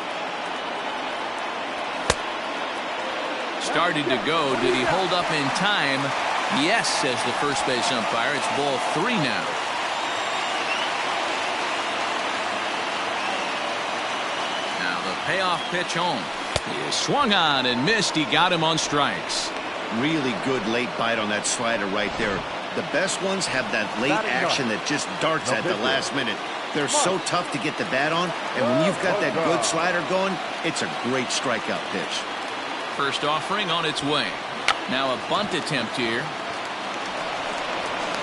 Started to go. Did he hold up in time? Yes, says the first base umpire. It's ball 3 now. Now the payoff pitch home. He swung on and missed. He got him on strikes. Really good late bite on that slider right there. The best ones have that late action that just darts at the last minute. They're so tough to get the bat on, and when you've got that good slider going, it's a great strikeout pitch. First offering on its way. Now a bunt attempt here.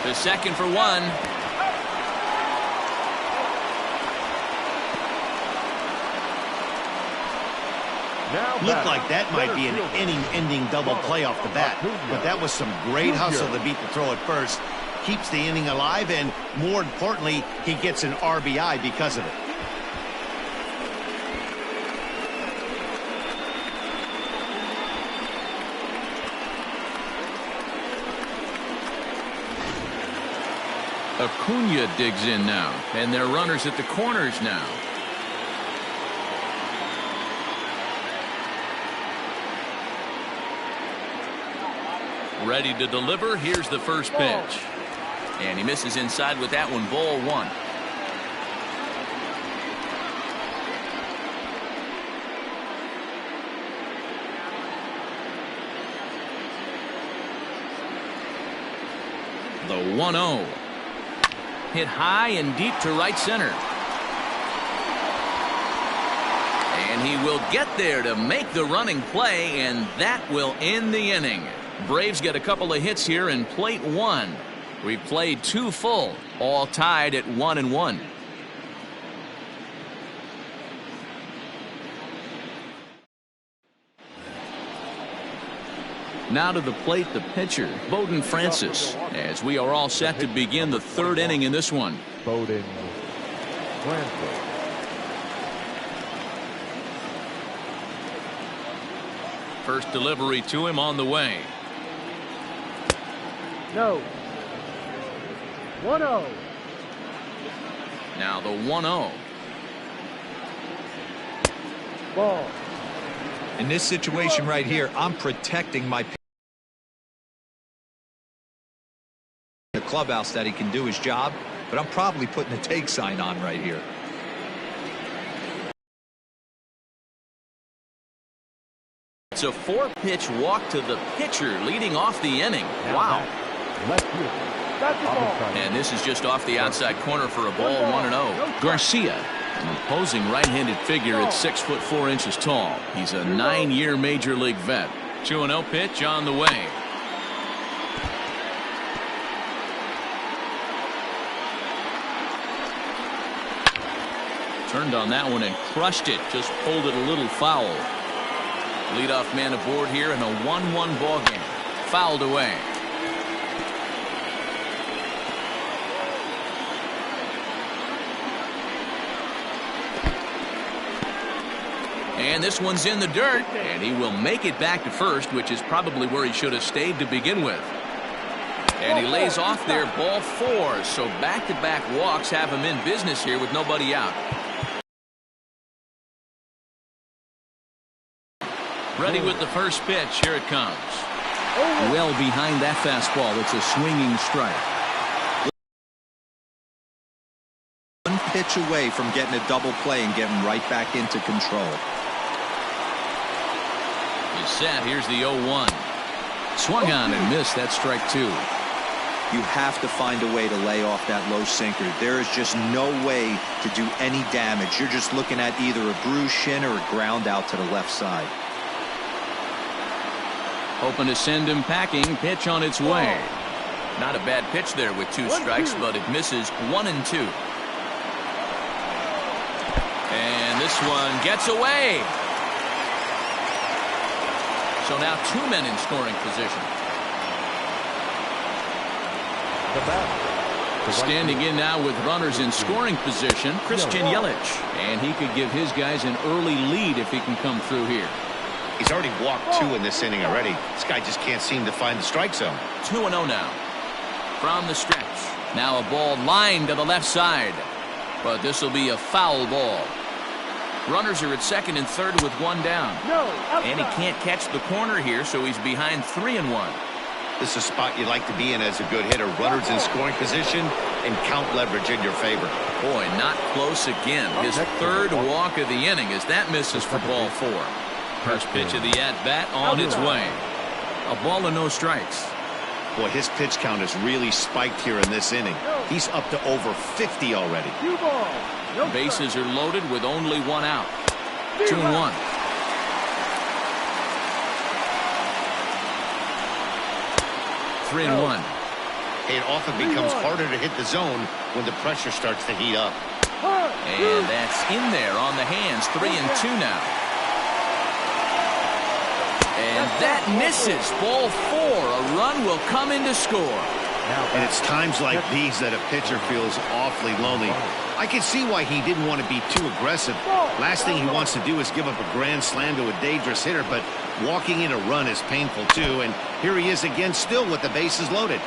The second for 1. Looked like that might be an inning-ending double play off the bat, but that was some great hustle to beat the throw at first. Keeps the inning alive, and more importantly, he gets an RBI because of it. Acuna digs in now, and they're runners at the corners now. Ready to deliver. Here's the first pitch. And he misses inside with that one. Ball 1. The 1-0. Hit high and deep to right center. And he will get there to make the running play, and that will end the inning. Braves get a couple of hits here in plate 1. We've played 2 full, all tied at 1-1. Now to the plate, the pitcher, Bowden Francis, as we are all set to begin the 3rd inning in this one. Bowden Francis. First delivery to him on the way. No. 1-0. Now the 1-0. Ball. In this situation right here, I'm protecting my the clubhouse that he can do his job, but I'm probably putting a take sign on right here. It's a 4-pitch walk to the pitcher leading off the inning. Wow. And this is just off the outside corner for a ball. 1-0. Garcia, an imposing right-handed figure at 6'4" tall. He's a 9-year major league vet. 2-0 pitch on the way. Turned on that one and crushed it. Just pulled it a little foul. Leadoff man aboard here in a 1-1 ball game. Fouled away. And this one's in the dirt, and he will make it back to first, which is probably where he should have stayed to begin with. And he lays off there, ball 4. So back-to-back walks have him in business here with nobody out. Ready with the first pitch. Here it comes. Well behind that fastball. It's a swinging strike. One pitch away from getting a double play and getting right back into control. He's set. Here's the 0-1. Swung on and missed. That's strike 2. You have to find a way to lay off that low sinker. There is just no way to do any damage. You're just looking at either a bruised shin or a ground out to the left side. Hoping to send him packing. Pitch on its way. Not a bad pitch there with 2 strikes, but it misses 1 and 2. And this one gets away. So now 2 men in scoring position. Standing in now with runners in scoring position, Christian Yelich. And he could give his guys an early lead if he can come through here. He's already walked 2 in this inning already. This guy just can't seem to find the strike zone. 2-0 now. From the stretch. Now a ball lined to the left side. But this will be a foul ball. Runners are at second and third with 1 down. And he can't catch the corner here, so he's behind 3-1. This is a spot you'd like to be in as a good hitter. Runners in scoring position and count leverage in your favor. Boy, not close again. His 3rd walk of the inning as that misses for ball 4. First pitch of the at-bat on its way. A ball and no strikes. Boy, his pitch count has really spiked here in this inning. He's up to over 50 already. Bases are loaded with only 1 out. 2-1. Three and 1. It often becomes harder to hit the zone when the pressure starts to heat up. And that's in there on the hands. 3-2 now. And that misses. Ball 4. A run will come in to score. And it's times like these that a pitcher feels awfully lonely. I can see why he didn't want to be too aggressive. Last thing he wants to do is give up a grand slam to a dangerous hitter, but walking in a run is painful too. And here he is again, still with the bases loaded.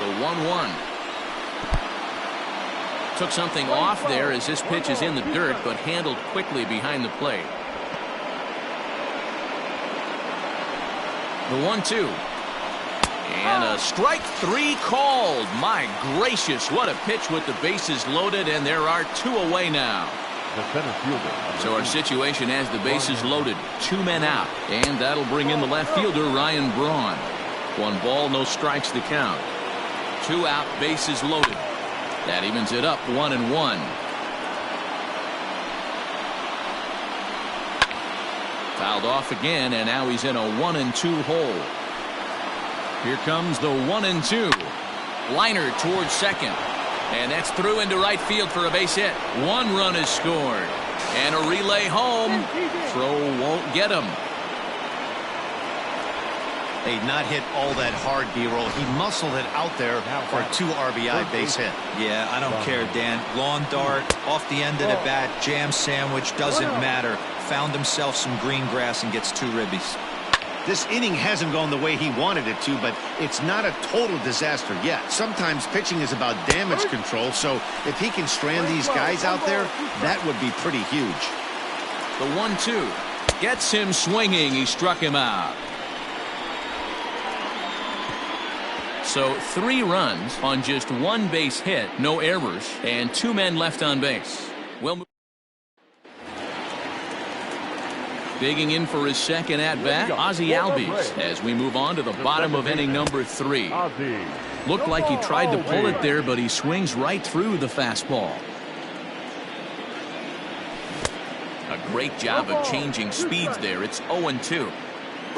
The 1-1. Took something off there as this pitch is in the dirt, but handled quickly behind the plate. The 1-2. And a strike 3 called. My gracious, what a pitch with the bases loaded, and there are 2 away now. The center fielder. So our situation has the bases loaded, 2 men out, and that'll bring in the left fielder, Ryan Braun. 1 ball, no strikes to count. 2 out, bases loaded. That evens it up 1-1. Fouled off again, and now he's in a 1-2 hole. Here comes the 1-2. Liner towards second. And that's through into right field for a base hit. 1 run is scored. And a relay home. Throw won't get him. They'd not hit all that hard, B-roll. He muscled it out there for a 2 RBI base hit. Yeah, I don't care, Dan. Lawn dart, off the end of the bat, jam sandwich, doesn't matter. Found himself some green grass and gets 2 ribbies. This inning hasn't gone the way he wanted it to, but it's not a total disaster yet. Sometimes pitching is about damage control, so if he can strand these guys out there, that would be pretty huge. The 1-2 gets him swinging. He struck him out. So 3 runs on just 1 base hit, no errors, and 2 men left on base. Well, digging in for his second at-bat, Ozzie Albies, as we move on to the bottom of inning number 3. Looked like he tried to pull it there, but he swings right through the fastball. A great job of changing speeds there. It's 0-2.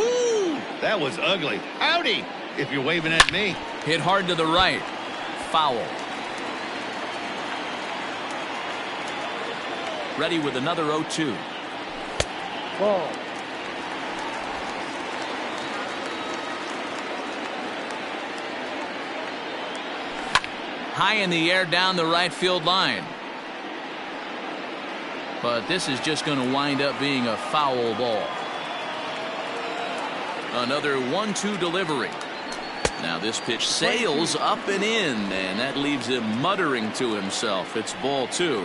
Ooh, that was ugly. Howdy, if you're waving at me. Hit hard to the right. Foul. Ready with another 0-2. Ball. High in the air down the right field line. But this is just going to wind up being a foul ball. Another 1-2 delivery. Now this pitch sails up and in, and that leaves him muttering to himself. It's ball 2.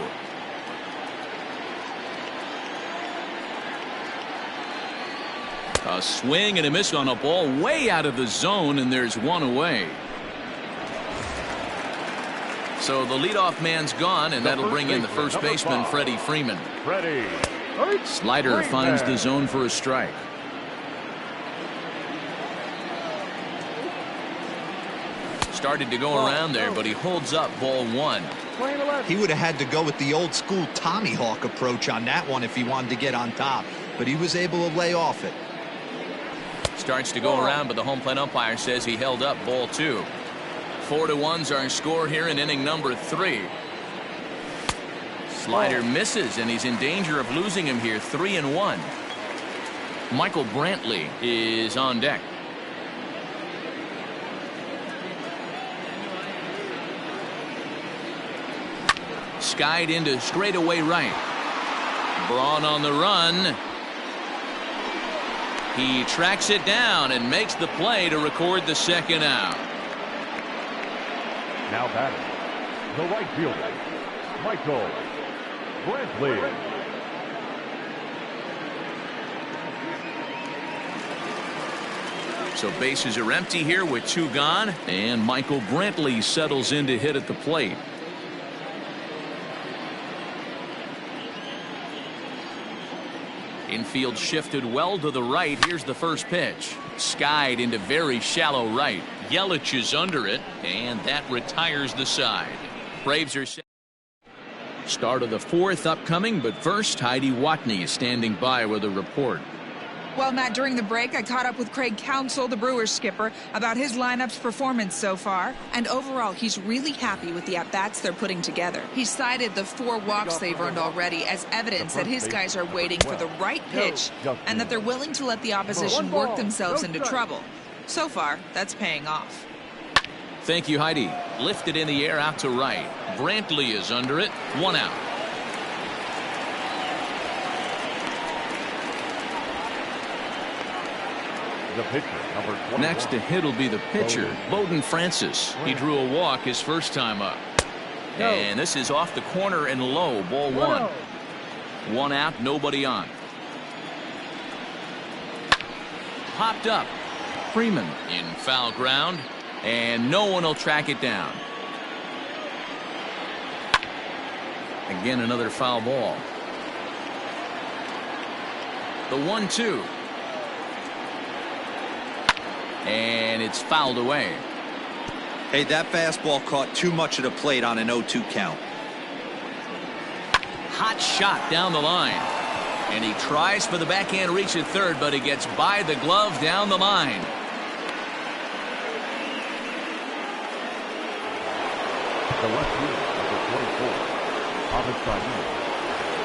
A swing and a miss on a ball way out of the zone, and there's 1 away. So the leadoff man's gone, and that'll bring in the first baseman, Freddie Freeman. Slider finds the zone for a strike. Started to go around there, but he holds up ball 1. He would have had to go with the old school Tommy Hawk approach on that one if he wanted to get on top, but he was able to lay off it. Starts to go around, but the home plate umpire says he held up ball 2. 4-1's our score here in inning number 3. Slider misses, and he's in danger of losing him here. 3-1. Michael Brantley is on deck. Skied into straightaway right. Braun on the run. He tracks it down and makes the play to record the second out. Now batting, the right fielder, Michael Brantley. So bases are empty here with 2 gone, and Michael Brantley settles in to hit at the plate. Infield shifted well to the right. Here's the first pitch. Skied into very shallow right. Yelich is under it, and that retires the side. Braves are set. Start of the 4th upcoming, but first, Heidi Watney is standing by with a report. Well, Matt, during the break, I caught up with Craig Counsell, the Brewers skipper, about his lineup's performance so far. And overall, he's really happy with the at-bats they're putting together. He cited the 4 walks they've earned already as evidence that his guys are waiting for the right pitch and that they're willing to let the opposition work themselves into trouble. So far, that's paying off. Thank you, Heidi. Lifted in the air out to right. Brantley is under it. 1 out. The pitcher, number 21. Next to hit will be the pitcher, Bowden Francis. He drew a walk his first time up. And this is off the corner and low, ball 1. 1 out, nobody on. Popped up. Freeman in foul ground, and no one will track it down. Again, another foul ball. The 1-2. And it's fouled away. Hey, that fastball caught too much of the plate on an 0-2 count. Hot shot down the line. And he tries for the backhand reach at third, but he gets by the glove down the line. The left fielder, number 24,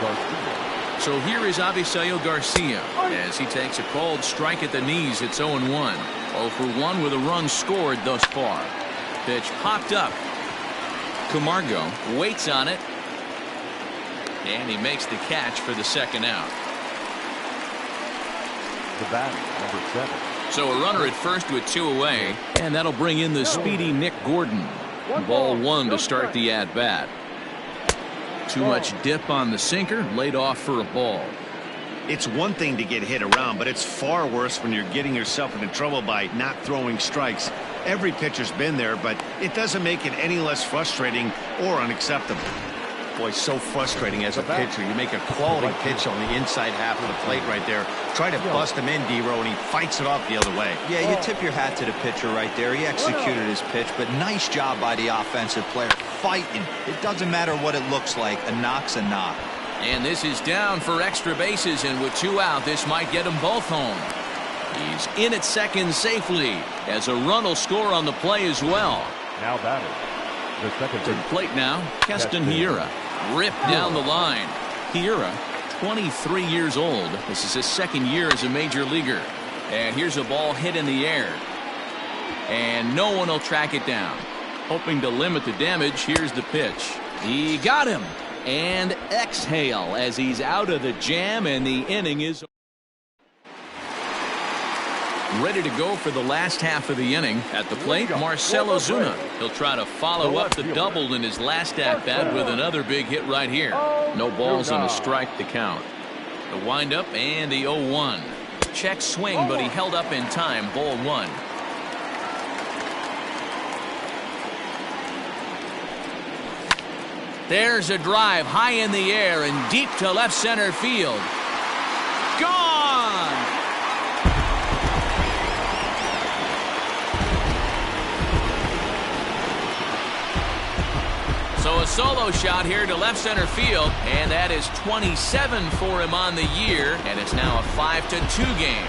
Garcia. So here is Avisail Garcia as he takes a called strike at the knees. It's 0-1. 0 for 1 with a run scored thus far. Pitch popped up. Camargo waits on it. And he makes the catch for the second out. The batter, number 7. So a runner at first with 2 away. And that'll bring in the speedy Nick Gordon. Ball 1 to start the at-bat. Too much dip on the sinker, laid off for a ball. It's one thing to get hit around, but it's far worse when you're getting yourself into trouble by not throwing strikes. Every pitcher's been there, but it doesn't make it any less frustrating or unacceptable. Boy, so frustrating as a pitcher. You make a quality pitch on the inside half of the plate right there. Try to bust him in, D-Row, and he fights it off the other way. Yeah, you tip your hat to the pitcher right there. He executed his pitch, but nice job by the offensive player fighting. It doesn't matter what it looks like. A knock's a knock. And this is down for extra bases, and with 2 out, this might get them both home. He's in at second safely as a run will score on the play as well. Now batting, the second To the plate now, Keston Hiura. Ripped down the line. Hiura, 23 years old. This is his second year as a major leaguer. And here's a ball hit in the air. And no one will track it down. Hoping to limit the damage, here's the pitch. He got him. And exhale as he's out of the jam, and the inning is ready to go for the last half of the inning. At the plate, Marcell Ozuna. He'll try to follow up the double in his last at-bat with another big hit right here. No balls and a strike to count. The windup and the 0-1. Check swing, but he held up in time. Ball 1. There's a drive high in the air and deep to left center field. Gone! So a solo shot here to left center field, and that is 27 for him on the year, and it's now a 5-2 game.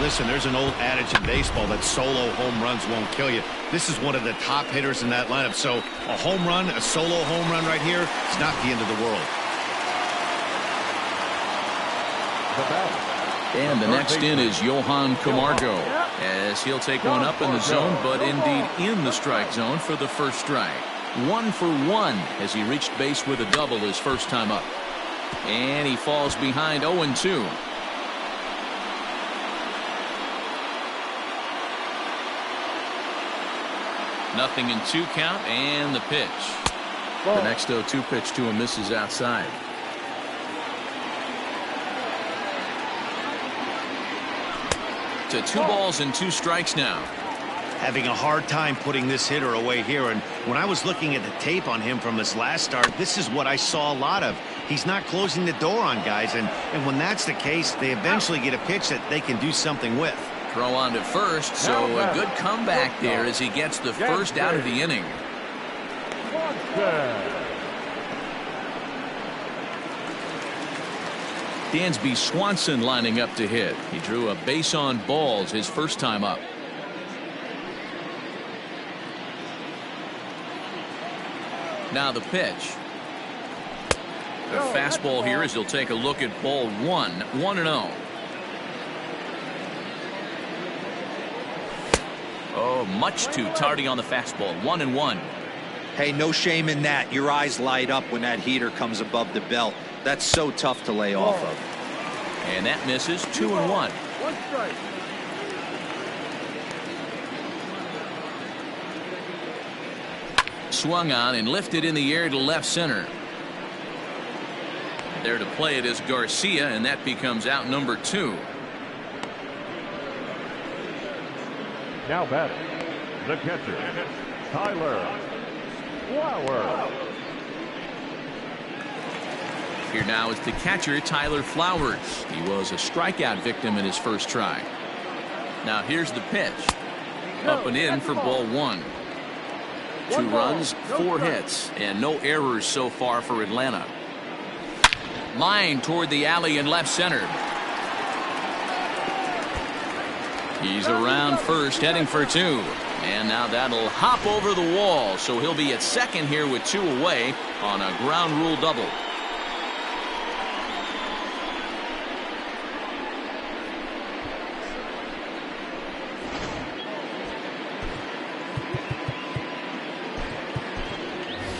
Listen, there's an old adage in baseball that solo home runs won't kill you. This is one of the top hitters in that lineup. So a home run, a solo home run right here, it's not the end of the world. The batter, And the next in is Johan Camargo, as he'll take one up in the zone, but indeed in the strike zone for the first strike. 1 for 1 as he reached base with a double his first time up. And he falls behind 0-2. Nothing in 2 count, and the pitch. The next 0-2 pitch to him misses outside. To 2 balls and 2 strikes now. Having a hard time putting this hitter away here, and when I was looking at the tape on him from his last start, this is what I saw a lot of. He's not closing the door on guys, and when that's the case, they eventually get a pitch that they can do something with. Throw on to first, so a good comeback there as he gets the first out of the inning. Dansby Swanson lining up to hit. He drew a base on balls his first time up. Now the pitch. The fastball here as he'll take a look at ball 1, 1-0. Oh, much too tardy on the fastball. 1-1. Hey, no shame in that. Your eyes light up when that heater comes above the belt. That's so tough to lay off of. And that misses. 2-1. 1 strike. Swung on and lifted in the air to left center. There to play it is Garcia, and that becomes out number 2. Now batting, the catcher, Tyler Flowers. Here now is the catcher, Tyler Flowers. He was a strikeout victim in his first try. Now here's the pitch. Up and in for ball 1. 2 runs, 4 hits, and no errors so far for Atlanta. Line toward the alley in left center. He's around first, heading for 2. And now that'll hop over the wall, so he'll be at second here with 2 away on a ground rule double.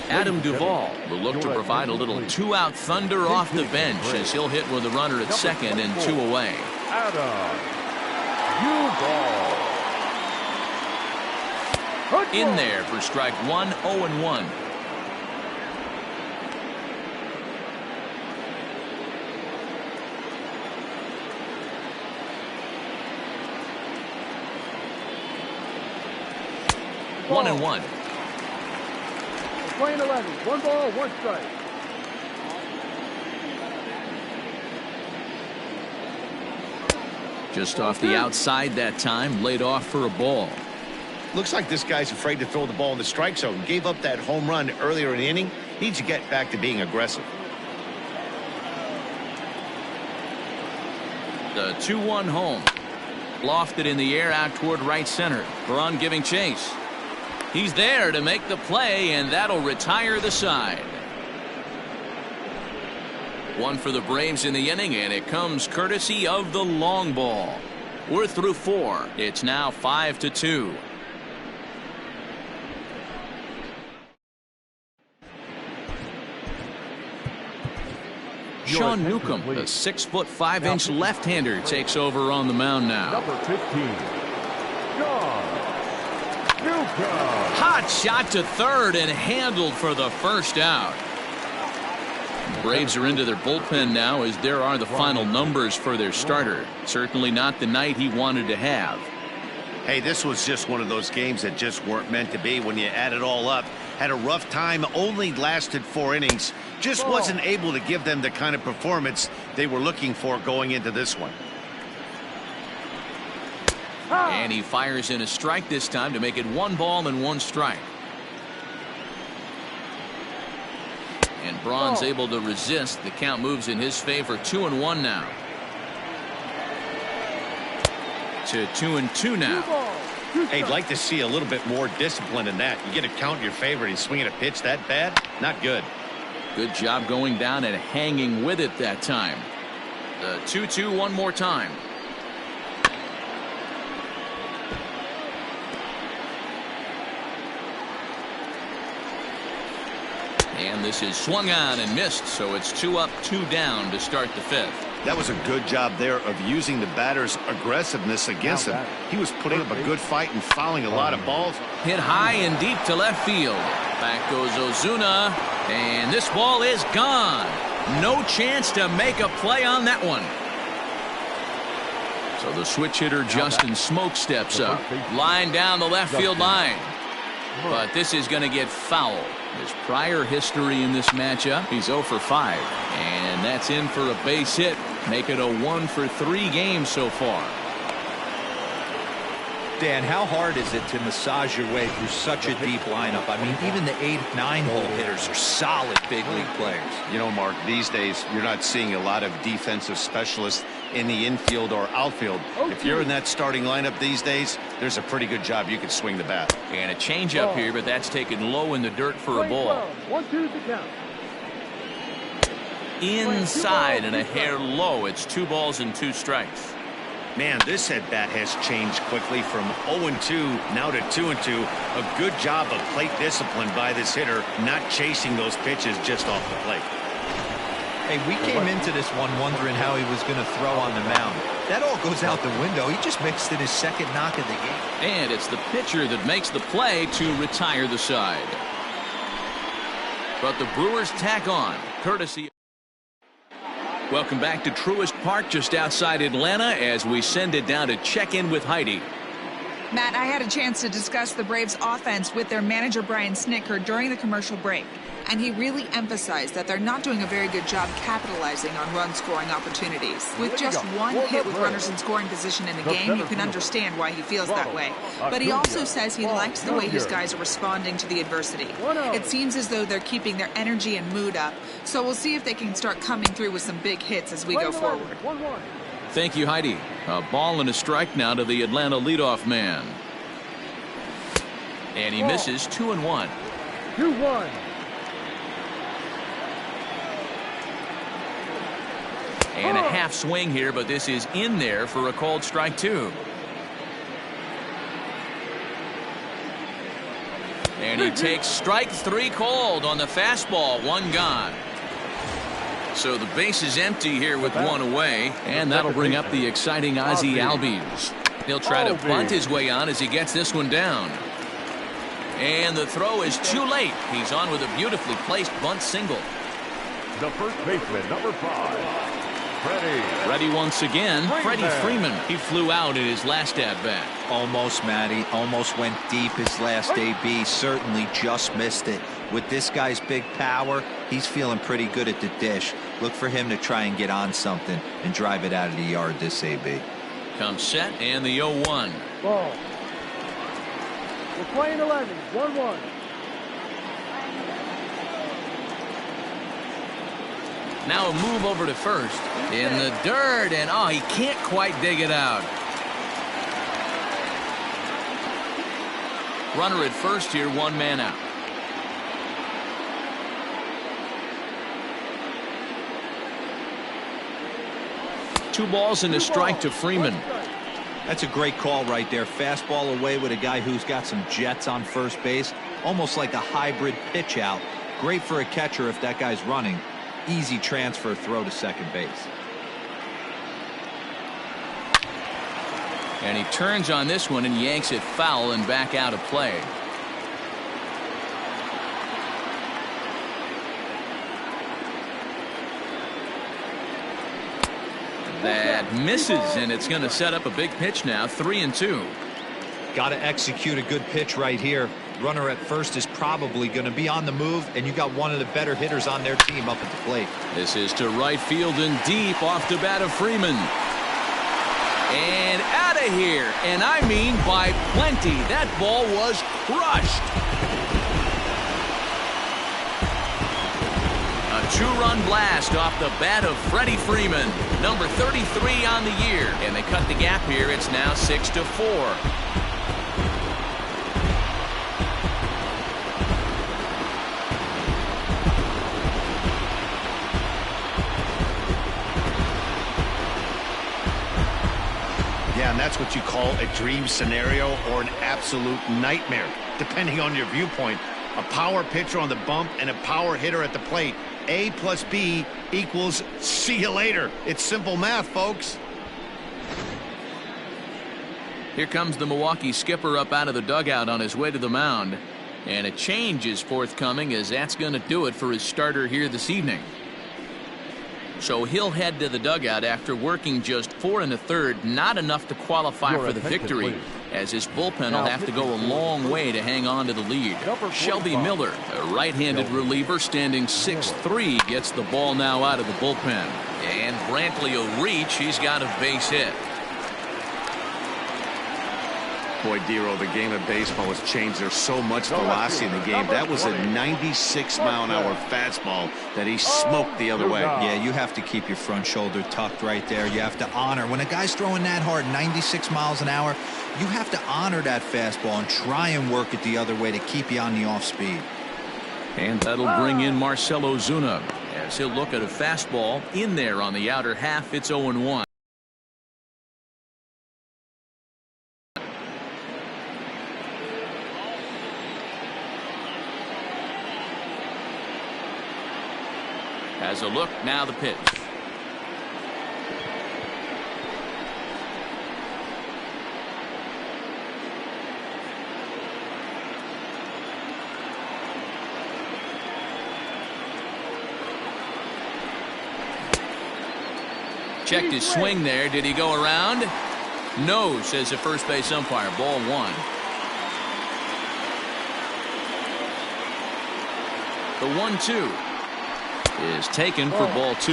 Adam Duvall will look to provide a little 2-out thunder off the bench as he'll hit with a runner at second and 2 away. Adam Duvall. In there for strike 1, 0-1. One and 1. Playing 11. 1 ball, 1 strike. Just off the outside that time, laid off for a ball. Looks like this guy's afraid to throw the ball in the strike zone. Gave up that home run earlier in the inning. Needs to get back to being aggressive. The 2-1 home. Lofted in the air out toward right center. Braun giving chase. He's there to make the play, and that'll retire the side. 1 for the Braves in the inning, and it comes courtesy of the long ball. We're through 4. It's now 5-2. Sean Newcomb, the 6'5" left-hander, takes over on the mound now. Number 15, Sean Newcomb. Hot shot to third and handled for the first out. Braves are into their bullpen now as there are the final numbers for their starter. Certainly not the night he wanted to have. Hey, this was just one of those games that just weren't meant to be when you add it all up. Had a rough time, only lasted 4 innings. Just wasn't able to give them the kind of performance they were looking for going into this one. And he fires in a strike this time to make it 1 ball and 1 strike. And Braun's able to resist. The count moves in his favor. 2-1 now. To 2-2 now. Hey, I'd like to see a little bit more discipline in that. You get a count in your favor and swinging a pitch that bad? Not good. Good job going down and hanging with it that time. The 2-2 one more time. And this is swung on and missed, so it's 2 up, 2 down to start the 5th. That was a good job there of using the batter's aggressiveness against him. He was putting up a good fight and fouling a lot of balls. Hit high and deep to left field. Back goes Ozuna, and this ball is gone. No chance to make a play on that one. So the switch hitter Justin Smoke steps up. Line down the left field line. But this is going to get foul. His prior history in this matchup, he's 0 for 5. And that's in for a base hit. Make it a 1 for 3 game so far. Dan, how hard is it to massage your way through such a deep lineup? I mean, even the 8-9 hole hitters are solid big league players. You know, Mark, these days you're not seeing a lot of defensive specialists in the infield or outfield. If you're in that starting lineup these days, there's a pretty good job you can swing the bat. And a changeup here, but that's taken low in the dirt for a ball. 1-2 to count. Inside and a hair low. It's 2 balls and 2 strikes. Man, this at-bat has changed quickly from 0-2 now to 2-2. A good job of plate discipline by this hitter, not chasing those pitches just off the plate. Hey, we came into this one wondering how he was going to throw on the mound. That all goes out the window. He just mixed in his second knock of the game. And it's the pitcher that makes the play to retire the side. But the Brewers tack on, courtesy. Welcome back to Truist Park just outside Atlanta as we send it down to check in with Heidi. Matt, I had a chance to discuss the Braves offense with their manager Brian Snicker during the commercial break. And he really emphasized that they're not doing a very good job capitalizing on run-scoring opportunities. With just one hit with runners in scoring position in a game, you can understand why he feels that way. But he also says he likes the way his guys are responding to the adversity. It seems as though they're keeping their energy and mood up. So we'll see if they can start coming through with some big hits as we go forward. Thank you, Heidi. A ball and a strike now to the Atlanta leadoff man. And he misses 2-1. 2-1. And a half swing here, but this is in there for a called strike 2. And he takes strike 3 called on the fastball. 1 gone. So the base is empty here with 1 away, and that'll bring up the exciting Ozzie Albies. He'll try to bunt his way on as he gets this one down. And the throw is too late. He's on with a beautifully placed bunt single. The first baseman, number 5. Ready once again, Freddie Freeman. He flew out in his last at-bat. Almost, Matty. Almost went deep his last AB. Certainly just missed it. With this guy's big power, he's feeling pretty good at the dish. Look for him to try and get on something and drive it out of the yard this AB. Comes set and the 0-1. Ball. We're playing 11. 1-1. Now a move over to first. In the dirt, and oh, he can't quite dig it out. Runner at first here, 1 man out. Two balls and a strike to Freeman. That's a great call right there. Fastball away with a guy who's got some jets on first base. Almost like a hybrid pitch out. Great for a catcher if that guy's running. Easy transfer throw to second base. And he turns on this one and yanks it foul and back out of play. That misses, and it's going to set up a big pitch now. 3-2. Got to execute a good pitch right here. Runner at first is probably going to be on the move, and you got one of the better hitters on their team up at the plate. This is to right field and deep off the bat of Freeman. And out of here, and I mean by plenty. That ball was crushed. A 2-run blast off the bat of Freddie Freeman, number 33 on the year, and they cut the gap here. It's now 6-4. what you call a dream scenario or an absolute nightmare, depending on your viewpoint. A power pitcher on the bump and a power hitter at the plate. A plus B equals see you later. It's simple math, folks. Here comes the Milwaukee skipper up out of the dugout on his way to the mound. And a change is forthcoming, as that's going to do it for his starter here this evening. So he'll head to the dugout after working just 4 1/3, not enough to qualify for the victory, as his bullpen will have to go a long way to hang on to the lead. Shelby Miller, a right-handed reliever standing 6'3", gets the ball now out of the bullpen. And Brantley will reach. He's got a base hit. Boy, Dero, the game of baseball has changed. There's so much velocity in the game. That was a 96-mile-an-hour fastball that he smoked the other way. Yeah, you have to keep your front shoulder tucked right there. You have to honor. When a guy's throwing that hard, 96 miles an hour, you have to honor that fastball and try and work it the other way to keep you on the off speed. And that'll bring in Marcell Ozuna, as he'll look at a fastball in there on the outer half. It's 0-1. Has a look, now the pitch. Checked his swing there. Did he go around? No, says the first base umpire. Ball 1. The 1-2 is taken for ball 2.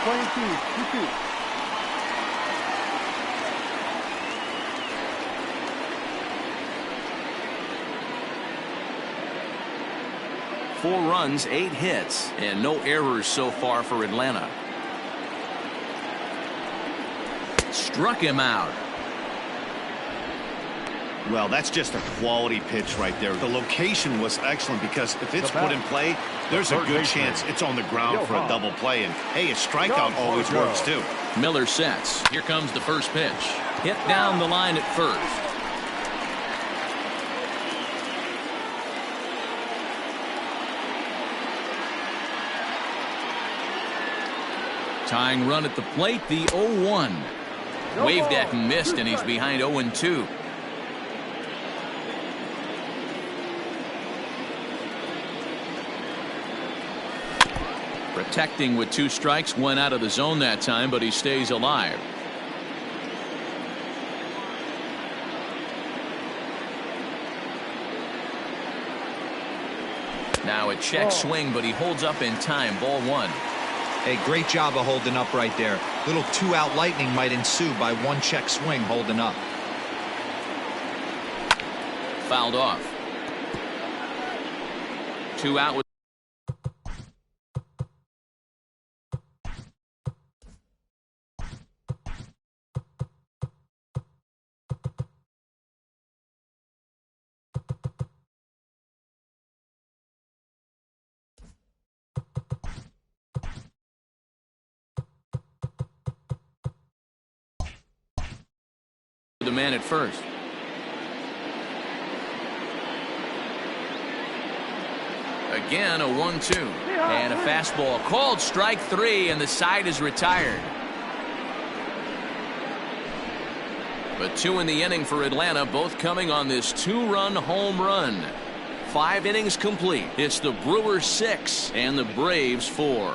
Playing 2-2. Four runs, 8 hits, and no errors so far for Atlanta. Struck him out. Well, that's just a quality pitch right there. The location was excellent, because if it's put in play, there's a good chance it's on the ground for a double play. And, hey, a strikeout always works, too. Miller sets. Here comes the first pitch. Hit down the line at first. Tying run at the plate, the 0-1. Waved at and missed, and he's behind 0-2. Protecting with 2 strikes, went out of the zone that time, but he stays alive. Now a check swing, but he holds up in time. Ball 1. Hey, great job of holding up right there. Little 2-out lightning might ensue by 1 check swing holding up. Fouled off. 2 out with the man at first. Again, a 1-2. And a fastball called strike 3, and the side is retired. But 2 in the inning for Atlanta, both coming on this 2-run home run. 5 innings complete. It's the Brewers 6 and the Braves 4.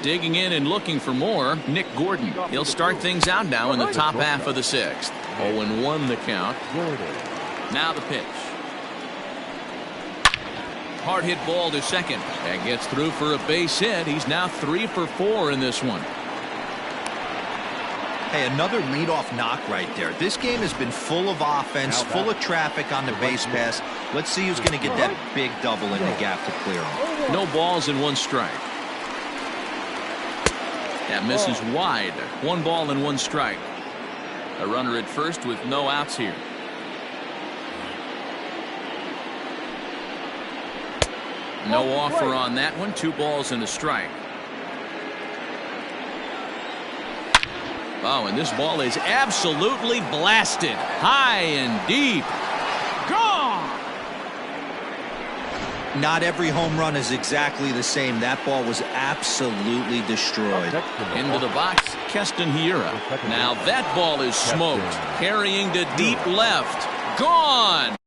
Digging in and looking for more, Nick Gordon. He'll start things out now in the top half of the 6th. 0-1 the count. Now the pitch. Hard hit ball to second. That gets through for a base hit. He's now 3 for 4 in this one. Hey, another leadoff knock right there. This game has been full of offense, full of traffic on the base pass. Let's see who's going to get that big double in the gap to clear him. No balls and 1 strike. That misses wide. 1 ball and 1 strike. A runner at first with no outs here. No offer on that one. 2 balls and a strike. Oh, and this ball is absolutely blasted. High and deep. Gone! Not every home run is exactly the same. That ball was absolutely destroyed. Into the box, Keston Hiura. Now that ball is smoked. Carrying to deep left. Gone!